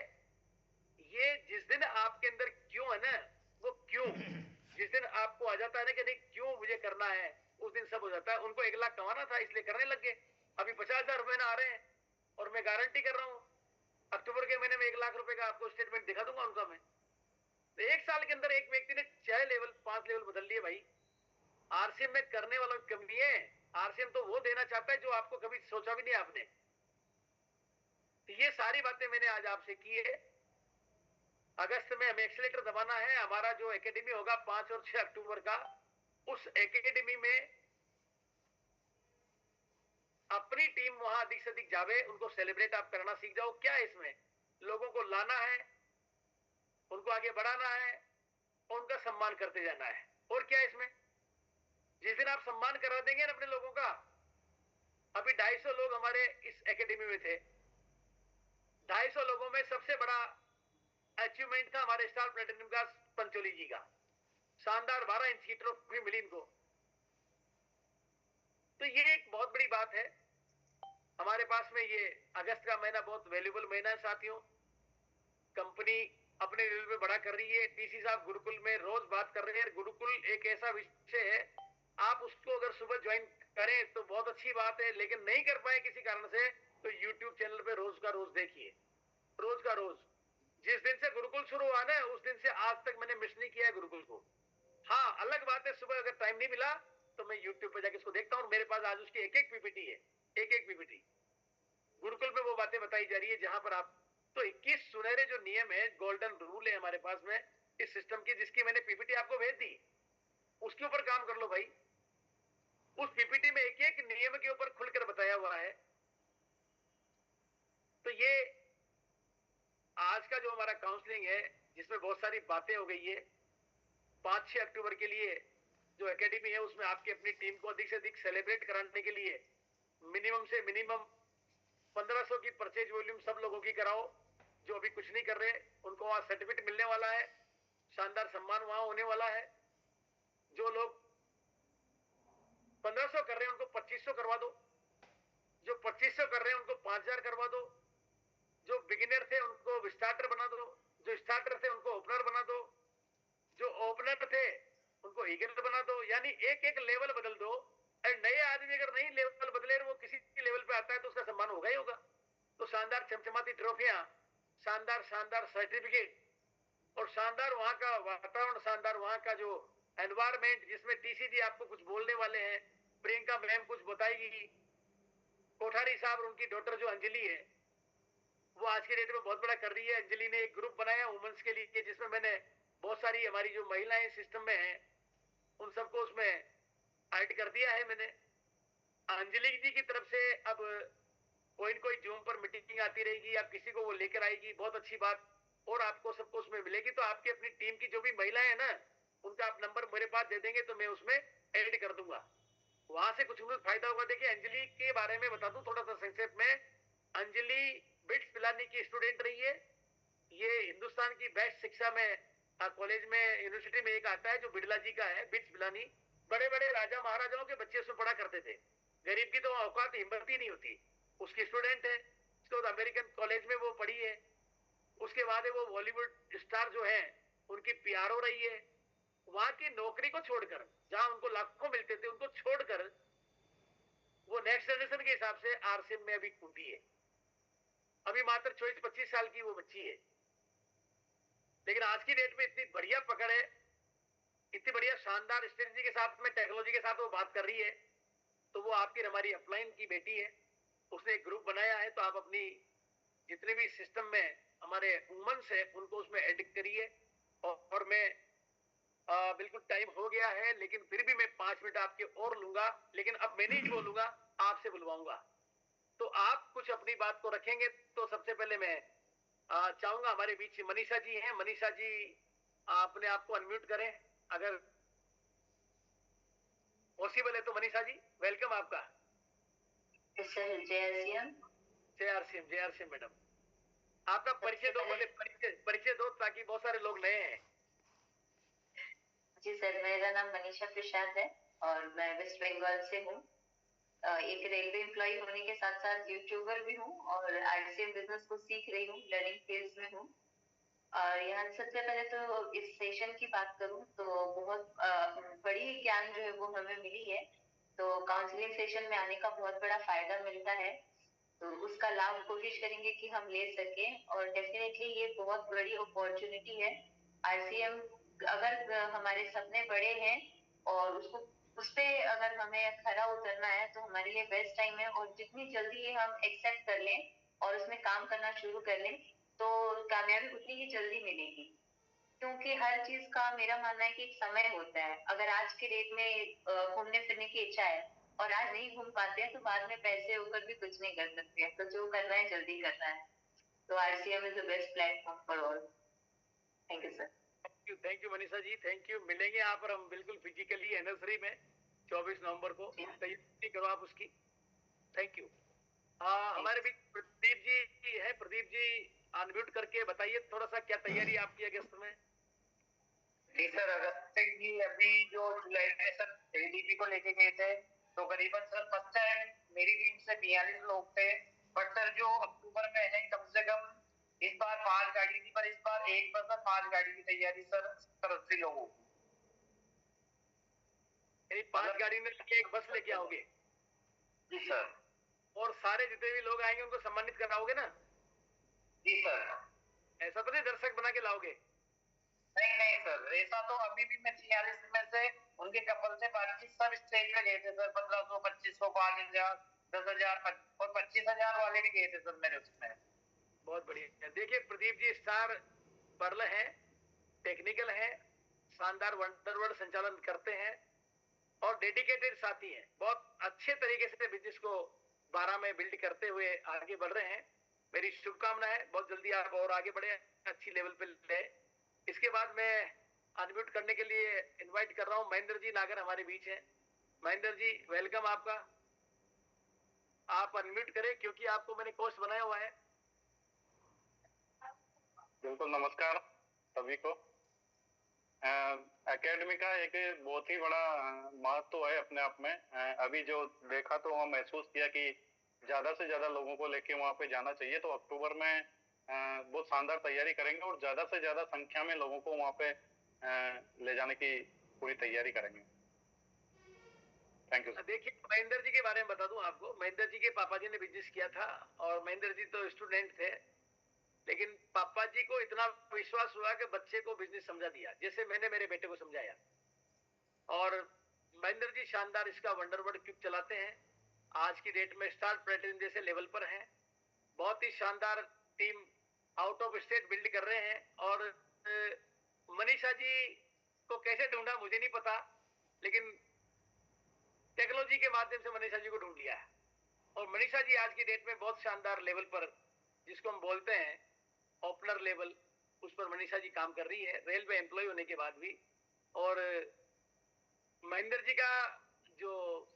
ये जिस दिन आपके अंदर क्यों है ना, वो क्यों जिस दिन आपको आ जाता है ना कि नहीं क्यों मुझे करना है, उस दिन सब हो जाता है। उनको 1 लाख कमाना था इसलिए करने लग गए। अभी 50,000 रुपए ना आ रहे हैं और मैं गारंटी कर रहा हूं अक्टूबर के महीने में 1 लाख रुपए का आपको स्टेटमेंट दिखा दूंगा उनका मैं। तो 1 साल के अंदर एक व्यक्ति ने 6 लेवल 5 लेवल बदल लिए भाई। आरसीएम में करने वालों की कमी है। आरसीएम तो वो देना चाहता है जो आपको कभी सोचा भी नहीं आपने। तो ये सारी बातें मैंने आज आपसे की है। अगस्त में हमें एक्सीलेटर दबाना है। हमारा जो एकेडमी होगा 5 और 6 अक्टूबर का, उस एकेडमी में अपनी टीम वहां अधिक से अधिक जावे, उनको सेलिब्रेट आप करना सीख जाओ। क्या है इसमें? लोगों को लाना है, उनको आगे बढ़ाना है और उनका सम्मान करते जाना है। और क्या है इसमें? जिस दिन आप सम्मान करा देंगे ना अपने लोगों का, अभी 250 लोग हमारे इस एकेडमी में थे। 250 लोगों में सबसे बड़ा अचीवमेंट था हमारे स्टार प्लेटिनम का पंचोली जी का। शानदार 12 इंच की ट्रॉफी मिली इनको। तो ये एक बहुत बड़ी बात है। हमारे पास में ये अगस्त का महीना बहुत वैल्यूबल महीना है साथियों। कंपनी अपने लेवल पे बड़ा कर रही है। टीसी साहब गुरुकुल में रोज बात कर रहे हैं। गुरुकुल एक ऐसा विषय है, आप उसको अगर सुबह ज्वाइन करें तो बहुत अच्छी बात है, लेकिन नहीं कर पाए किसी कारण से तो यूट्यूब चैनल पे रोज का रोज देखिए, रोज का रोज। जिस दिन से गुरुकुल शुरू हुआ ना, उस दिन से आज तक मैंने मिस नहीं किया है गुरुकुल को। हाँ, अलग बात है सुबह अगर टाइम नहीं मिला तो मैं यूट्यूब पे जाके इसको देखता हूँ। मेरे पास आज उसकी एक एक पीपीटी है, एक एक पीपीटी। गुरुकुल में वो बातें बताई जा रही है जहां पर आप, तो 21 सुनहरे जो नियम है, गोल्डन रूल है हमारे पास में इस सिस्टम की, जिसकी मैंने पीपीटी आपको भेज दी। उसके ऊपर काम कर लो भाई। उस पीपीटी में एक एक नियम के ऊपर खुलकर बताया हुआ है। तो ये आज का जो हमारा काउंसलिंग है, जिसमें बहुत सारी बातें हो गई है, 5-6 अक्टूबर के लिए जो एकेडमी है उसमें आपकी अपनी टीम को अधिक से अधिक सेलिब्रेट कराने के लिए मिनिमम से मिनिमम 1500 की परचेज वॉल्यूम सब लोगों की कराओ। जो अभी कुछ नहीं कर रहे उनको वहां सर्टिफिकेट मिलने वाला है, शानदार सम्मान वहां होने वाला है। जो लोग 1500 कर रहे हैं उनको 2500 करवा दो, जो 2500 कर रहे हैं उनको 5000 करवा दो, जो बिगिनर थे उनको स्टार्टर बना दो, जो स्टार्टर थे उनको ओपनर बना दो, जो ओपनर थे उनको ईगल बना दो। यानी एक एक लेवल बदल दो। और नए आदमी अगर नहीं लेवल बदले, वो किसी लेवल पे आता है तो उसका सम्मान होगा ही होगा। तो शानदार चमचमाती ट्रॉफियां, शानदार शानदार सर्टिफिकेट और शानदार वहां का वातावरण, शानदार वहां का जो एनवायरमेंट, जिसमें टीसी जी आपको कुछ बोलने वाले हैं, प्रियंका मैम कुछ बताएगी, कोठारी साहब और उनकी डॉटर जो अंजलि है वो आज के डेट में बहुत बड़ा कर रही है। अंजलि ने एक ग्रुप बनाया वुमेन्स के लिए, जिसमें मैंने बहुत सारी हमारी जो महिलाएं सिस्टम में हैं उन सबको उसमें ऐड कर दिया है मैंने। अंजलि जी की तरफ से अब कोई न कोई जूम पर मीटिंग आती रहेगी, आप किसी को वो लेकर आएगी, बहुत अच्छी बात। और आपको सबको उसमें मिलेगी। तो आपकी अपनी टीम की जो भी महिलाएं हैं ना, उनका आप नंबर मेरे पास दे देंगे तो मैं उसमें ऐड कर दूंगा। वहां से कुछ फायदा होगा। देखिए अंजलि के बारे में बता दूं थोड़ा सा संक्षेप में। अंजलि बिट्स पिलानी की स्टूडेंट रही है। ये हिंदुस्तान की बेस्ट शिक्षा में कॉलेज में यूनिवर्सिटी में एक आता है जो बिड़ला जी का है, बिट्स पिलानी। बड़े बड़े राजा महाराजाओं के बच्चे उसमें पढ़ा करते थे। गरीब की तो औकात हिम्मत ही नहीं होती। उसकी स्टूडेंट है। उसके बाद अमेरिकन कॉलेज में वो पढ़ी है। उसके बाद वो बॉलीवुड स्टार जो है उनकी पीआरओ रही है। वहां की नौकरी को छोड़कर, जहां उनको लाखों मिलते थे, उनको छोड़कर वो नेक्स्ट जनरेशन के हिसाब से आरसीएम में अभी कूदी है। अभी मात्र 24-25 साल की वो बच्ची है, लेकिन आज की डेट में इतनी बढ़िया पकड़ है, इतनी बढ़िया शानदार स्ट्रेटजी के साथ में, टेक्नोलॉजी के साथ वो बात कर रही है। तो वो आपकी हमारी अपलाइन की बेटी है उसने एक ग्रुप बनाया है, तो आप अपनी जितने भी सिस्टम में हमारे वुमेन्स है उनको उसमें ऐड करिए। और मैं बिल्कुल टाइम हो गया है, लेकिन फिर भी मैं 5 मिनट आपके और लूंगा, लेकिन अब मैं नहीं बोलूंगा, आपसे बुलवाऊंगा। तो आप कुछ अपनी बात को रखेंगे। तो सबसे पहले मैं चाहूंगा, हमारे बीच मनीषा जी हैं। मनीषा जी अपने आप को अनम्यूट करें अगर पॉसिबल है तो। मनीषा जी वेलकम आपका। सर जय जे आर सी मैडम, आपका परिचय दो, पहले परिचय दो ताकि बहुत सारे लोग नए हैं। जी सर, मेरा नाम मनीषा प्रसाद है और मैं वेस्ट बंगाल से हूँ। एक रेलवे एम्प्लॉय होने के साथ साथ यूट्यूबर भी हूँ और आरसीएम बिजनेस को सीख रही हूँ, लर्निंग फेज में हूँ। और यहाँ सबसे पहले तो इस सेशन की बात करूँ तो बहुत बड़ी ज्ञान जो है वो हमें मिली है। तो काउंसलिंग सेशन में आने का बहुत बड़ा फायदा मिलता है, तो उसका लाभ कोशिश करेंगे कि हम ले सके। और डेफिनेटली ये बहुत बड़ी अपॉर्चुनिटी है। आरसीएम अगर हमारे सपने बड़े हैं और उसको उस पे अगर हमें खरा उतरना है तो हमारे लिए बेस्ट टाइम है। और जितनी जल्दी ये हम एक्सेप्ट कर लें और उसमें काम करना शुरू कर लें तो कामयाबी उतनी ही जल्दी मिलेगी। क्योंकि हर चीज का मेरा मानना है कि एक समय होता है। अगर आज के डेट में घूमने फिरने की इच्छा है और आज नहीं घूम पाते हैं तो बाद में पैसे होकर भी कुछ नहीं कर सकते हैं। तो जो करना है जल्दी करना है। तो RCM is the best platform for all. Thank you sir. Thank you Manisha ji, thank you. मिलेंगे यहाँ पर हम बिल्कुल फिजिकली एनिवर्सरी में 24 नवंबर को। तैयारी करो आप उसकी। Thank you. हमारे बीच प्रदीप जी है। प्रदीप जी अनम्यूट करके बताइए थोड़ा सा, क्या तैयारी आपकी अगस्त में? जी सर, अगस्त की अभी जो जुलाई में सर एडीपी को लेके गए थे तो करीबन सर फर्स्ट टाइम मेरी टीम से 42 लोग थे। बट सर जो अक्टूबर में है कम से कम इस बार 5 गाड़ी थी, पर इस बार एक बस में 5 गाड़ी की तैयारी सर 70-80 लोगों की। 5 गाड़ी में एक बस लेके आओगे? जी सर। और सारे जितने भी लोग आएंगे उनको सम्मानित कराओगे ना? जी सर। ऐसा तो नहीं दर्शक बना के लाओगे? नहीं नहीं सर, ऐसा तो अभी भी मैं 46 में से उनके कपल से बातचीत सब स्टेज पे गए थे सर। 1500, 2500, 5000, 10,000 और 25,000 वाले भी गए थे सर मेरे उसमें। बहुत बढ़िया। देखिए प्रदीप जी स्टार पर्ल है, टेक्निकल है, शानदार वंडरवर्ड संचालन करते हैं और डेडिकेटेड साथी हैं। बहुत अच्छे तरीके से बिजनेस को 12 में बिल्ड करते हुए आगे बढ़ रहे हैं। मेरी शुभकामना है बहुत जल्दी आप और आगे बढ़े, अच्छी लेवल पे ले। इसके बाद मैं अनम्यूट करने के लिए इनवाइट कर रहा हूं महेंद्र जी नागर हमारे बीच हैं। महेंद्र जी वेलकम आपका। आप अनम्यूट करें क्योंकि आपको मैंने कोर्स बनाया हुआ है। बिल्कुल, नमस्कार सभी को। एकेडमी का एक बहुत ही बड़ा महत्व है अपने आप में। अभी जो देखा तो हम महसूस किया कि ज्यादा से ज्यादा लोगों को लेके वहाँ पे जाना चाहिए। तो अक्टूबर में बहुत शानदार तैयारी करेंगे और ज्यादा से ज्यादा संख्या में लोगों को वहाँ पे ले जाने की पूरी तैयारी करेंगे। Thank you. देखिए महेंद्र जी के बारे में बता दूं आपको। महेंद्र जी के पापा जी ने बिजनेस किया था और महेंद्र जी तो स्टूडेंट थे, लेकिन पापा जी को इतना विश्वास हुआ कि बच्चे को बिजनेस समझा दिया, जैसे मैंने मेरे बेटे को समझाया। और महेंद्र जी शानदार इसका वंडरवर्ड क्यूब चलाते हैं। आज की डेट में स्टार प्लेटिनम जैसे लेवल पर हैं। बहुत ही शानदार team out of state build कर रहे हैं। और मनीषा जी को कैसे ढूंढा मुझे नहीं पता, लेकिन टेक्नोलॉजी के माध्यम से मनीषा जी को ढूंढ लिया है। और मनीषा जी आज की डेट में बहुत शानदार लेवल पर, जिसको हम बोलते हैं ओपनर लेवल, उस पर मनीषा जी काम कर रही है रेलवे एम्प्लॉय होने के बाद भी। और महेंद्र जी का जो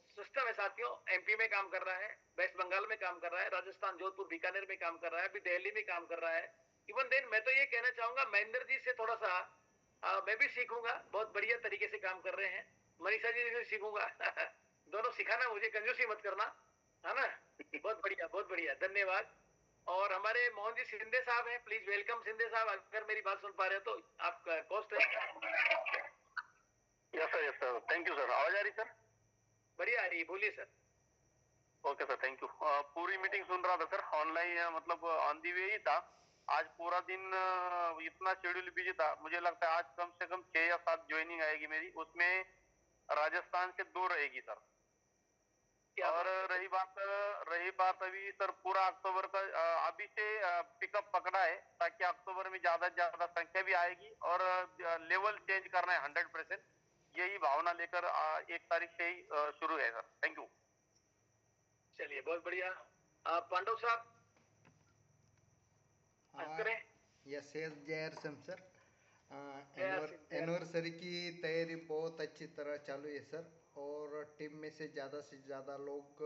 सिस्टम है साथियों, एमपी में काम कर रहा है, वेस्ट बंगाल में काम कर रहा है, राजस्थान जोधपुर बीकानेर में काम कर रहा है, अभी दिल्ली में काम कर रहा है। इवन देन मैं तो ये कहना चाहूंगा महेंद्र जी से थोड़ा सा मैं भी सीखूंगा। बहुत बढ़िया तरीके से काम कर रहे हैं। मनीषा जी से सीखूंगा दोनों सिखाना, मुझे कंजूसी मत करना, है ना? बहुत बढ़िया, बहुत बढ़िया, धन्यवाद। और हमारे मोहन जी सिंधे साहब हैं, प्लीज वेलकम सिंधे साहब। अगर मेरी बात सुन पा रहे हो तो आपका कॉस्ट है। Yes sir, thank you sir. आवाज आ रही सर? बढ़िया आ रही है, बोलिए sir. Okay sir, thank you. पूरी मीटिंग सुन रहा था सर, ऑनलाइन मतलब ऑन दी वे ही था। आज पूरा दिन इतना शेड्यूल बिजी था, मुझे लगता है आज कम से कम 6 या 7 ज्वाइनिंग आएगी मेरी, उसमें राजस्थान से 2 रहेगी सर। क्या और रही बात अभी सर पूरा अक्टूबर का अभी से पिकअप पकड़ा है, ताकि अक्टूबर में ज्यादा से ज्यादा संख्या भी आएगी और लेवल चेंज करना है 100%, यही भावना लेकर 1 तारीख से ही शुरू है सर। Thank you. चलिए बहुत बढ़िया। पांडव साहब करें। यस यस जयरसम सर, जयरसिंह। एनिवर्सरी की तैयारी बहुत अच्छी तरह चालू है सर, और टीम में से ज़्यादा लोग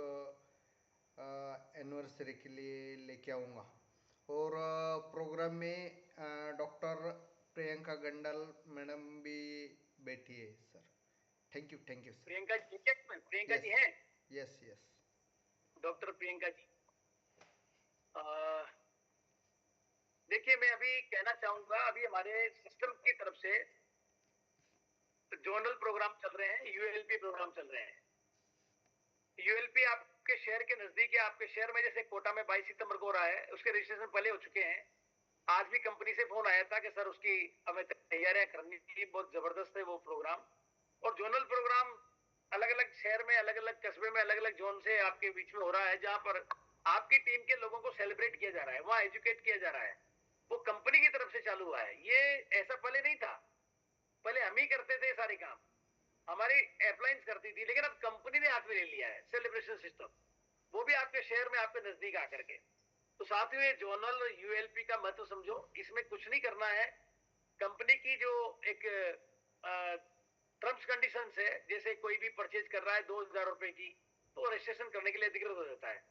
एनिवर्सरी के लिए लेके आऊँगा। और प्रोग्राम में डॉक्टर प्रियंका गंडल मैडम भी बैठी है sir. Thank you sir. Priyanka ji Priyanka ji हैं? Yes yes. Doctor Priyanka ji, देखिए मैं अभी कहना चाहूंगा, अभी हमारे सिस्टम की तरफ से जोनल प्रोग्राम चल रहे हैं, यूएलपी प्रोग्राम चल रहे हैं। यूएलपी आपके शहर के नजदीक है। आपके शहर में जैसे कोटा में 22 सितंबर को हो रहा है, उसके रजिस्ट्रेशन पहले हो चुके हैं। आज भी कंपनी से फोन आया था कि सर उसकी हमें तैयारियां करनी थी, बहुत जबरदस्त है वो प्रोग्राम। और जोनल प्रोग्राम अलग अलग शहर में, अलग अलग कस्बे में, अलग अलग जोन से आपके बीच में हो रहा है, जहां पर आपकी टीम के लोगों को सेलिब्रेट किया जा रहा है, वहां एजुकेट किया जा रहा है। वो कंपनी की तरफ से चालू हुआ है, ये ऐसा पहले नहीं था। पहले हम ही करते थे सारे काम, हमारी एप्लायंस करती थी, लेकिन अब कंपनी ने हाथ में ले लिया है सेलिब्रेशन सिस्टम, वो भी आपके शहर में, आपके नजदीक आकर के। तो साथियों, ये जोनल यूएलपी का महत्व समझो। इसमें कुछ नहीं करना है, कंपनी की जो एक टर्म्स कंडीशंस है, जैसे कोई भी परचेज कर रहा है 2000 रुपए की, तो रजिस्ट्रेशन करने के लिए अधिकृत हो जाता है।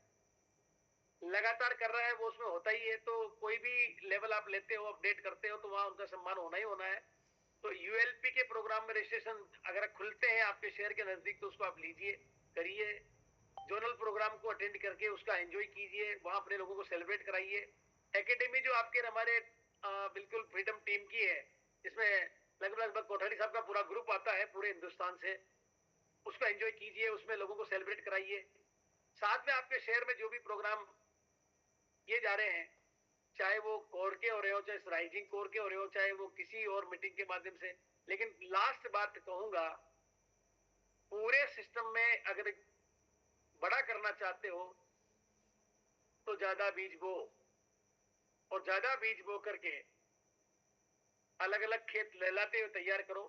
लगातार कर रहा है वो, उसमें होता ही है। तो कोई भी लेवल आप लेते हो, अपडेट करते हो, तो वहां उनका सम्मान होना ही होना है। तो यूएलपी के प्रोग्राम में रजिस्ट्रेशन अगर खुलते हैं आपके शहर के नजदीक, तो उसको आप लीजिए, करिए। जोनल प्रोग्राम को अटेंड करके उसका एंजॉय कीजिए, वहां अपने लोगों को सेलिब्रेट कराइए। एकेडमी जो आपके हमारे बिल्कुल फ्रीडम टीम की है, इसमें लगभग कोठारी साहब का पूरा ग्रुप आता है पूरे हिंदुस्तान से, उसको एंजॉय कीजिए, उसमें लोगों को सेलिब्रेट कराइए। साथ में आपके शहर में जो भी प्रोग्राम किए जा रहे हैं, चाहे वो कोर के हो रहे हो, चाहे राइजिंग कोर के हो रहे हो, चाहे वो किसी और मीटिंग के माध्यम से, लेकिन लास्ट बात कहूंगा, पूरे सिस्टम में अगर बड़ा करना चाहते हो तो ज्यादा बीज बो, और ज्यादा बीज बो करके अलग अलग खेत लहलाते हुए तैयार करो।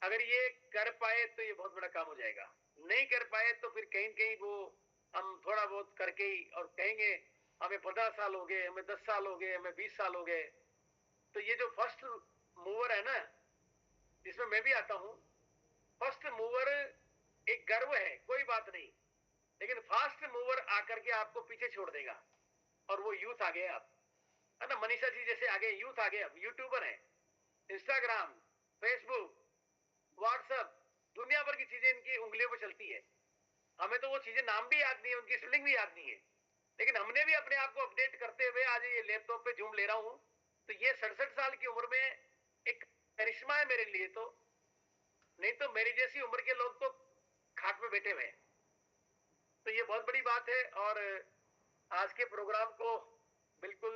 अगर ये कर पाए तो ये बहुत बड़ा काम हो जाएगा। नहीं कर पाए तो फिर कहीं कहीं वो हम थोड़ा बहुत करके ही, और कहेंगे हमें 50 साल हो गए, हमें 10 साल हो गए, हमें 20 साल हो गए। तो ये जो फर्स्ट मूवर है ना, जिसमें मैं भी आता हूं, फर्स्ट मूवर एक गर्व है, कोई बात नहीं, लेकिन फास्ट मूवर आकर के आपको पीछे छोड़ देगा। और वो यूथ आ गए आप, है ना, मनीषा जी जैसे आगे यूथ आ गए, अब यूट्यूबर है, इंस्टाग्राम, फेसबुक, व्हाट्सएप, दुनिया भर की चीजें इनकी उंगलियों पर चलती है। हमें तो वो चीजें नाम भी याद नहीं है, उनकी स्पेलिंग भी याद नहीं है, लेकिन हमने भी अपने आप को अपडेट करते हुए आज ये लैपटॉप पे जूम ले रहा हूं। तो ये 67 साल की उम्र में एक करिश्मा है मेरे लिए। तो नहीं तो मेरी जैसी उम्र के लोग तो खाट पे बैठे हुए हैं। तो ये बहुत बड़ी बात है। और आज के प्रोग्राम को बिल्कुल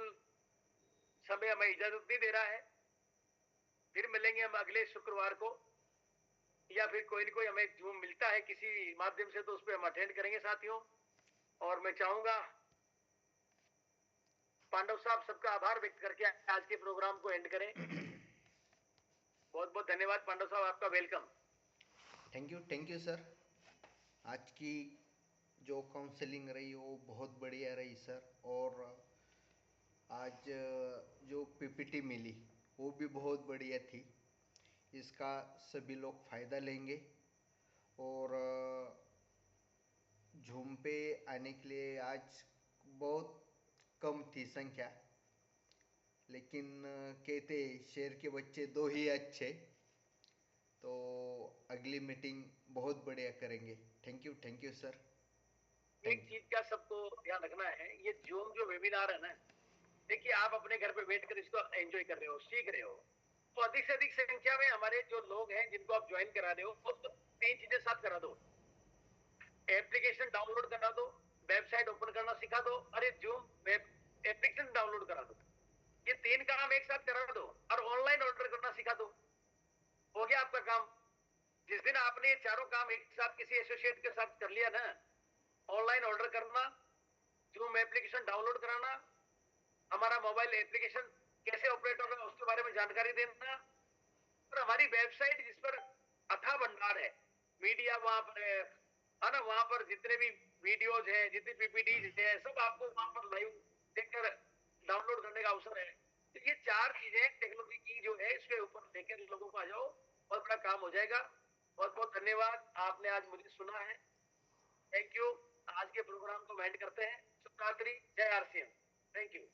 समय हमें इजाजत नहीं दे रहा है। फिर मिलेंगे हम अगले शुक्रवार को, या फिर कोई न कोई हमें जूम मिलता है किसी माध्यम से, तो उस पर हम अटेंड करेंगे साथियों। और मैं चाहूंगा पांडव साहब सबका आभार व्यक्त करके आज के प्रोग्राम को एंड करें। बहुत बहुत धन्यवाद पांडव साहब, आपका वेलकम। Thank you sir. आज की जो काउंसलिंग रही वो बहुत बढ़िया रही सर, और आज जो पीपीटी मिली वो भी बहुत बढ़िया थी। इसका सभी लोग फ़ायदा लेंगे। और झूम पे आने के लिए आज बहुत कम थी संख्या, लेकिन कहते शहर के बच्चे दो ही अच्छे। तो अगली मीटिंग बहुत बढ़िया करेंगे। Thank you sir. एक चीज का सबको ध्यान रखना है, ये जूम जो वेबिनार है ना, देखिए आप अपने घर पे बैठकर इसको एंजॉय कर रहे हो, सीख रहे हो, तो अधिक से अधिक संख्या में हमारे जो लोग हैं जिनको आप ज्वाइन करा रहे हो, तो 3 चीजें साथ करा दो। एप्लीकेशन डाउनलोड करा दो, वेबसाइट ओपन करना सिखा दो, अरे जूम वेब एप्लीकेशन डाउनलोड करा दो। ये 3 काम एक साथ करा दो, और ऑनलाइन ऑर्डर करना सिखा दो। हो गया आपका काम। जिस दिन आपने ये चारों काम एक साथ किसी एसोसिएट के साथ कर लिया ना, ऑनलाइन ऑर्डर करना, जूम एप्लीकेशन डाउनलोड कराना, हमारा मोबाइल एप्लीकेशन कैसे ऑपरेट होगा उसके बारे में जानकारी देना, और हमारी वेबसाइट जिस पर अथाह भंडार है, मीडिया वहां पर है ना, वहां पर जितने भी वीडियोज हैं, जितनी पीपीटीज है, सब आपको वहां पर लाइव देखकर डाउनलोड करने का अवसर है। तो ये 4 चीजें टेक्नोलॉजी की जो है इसके ऊपर लेकर लोगों को आ जाओ, बहुत बड़ा काम हो जाएगा। बहुत बहुत धन्यवाद, आपने आज मुझे सुना है। Thank you. आज के प्रोग्राम को एंड करते हैं। शुभ रात्रि, जय आरसीएम। Thank you.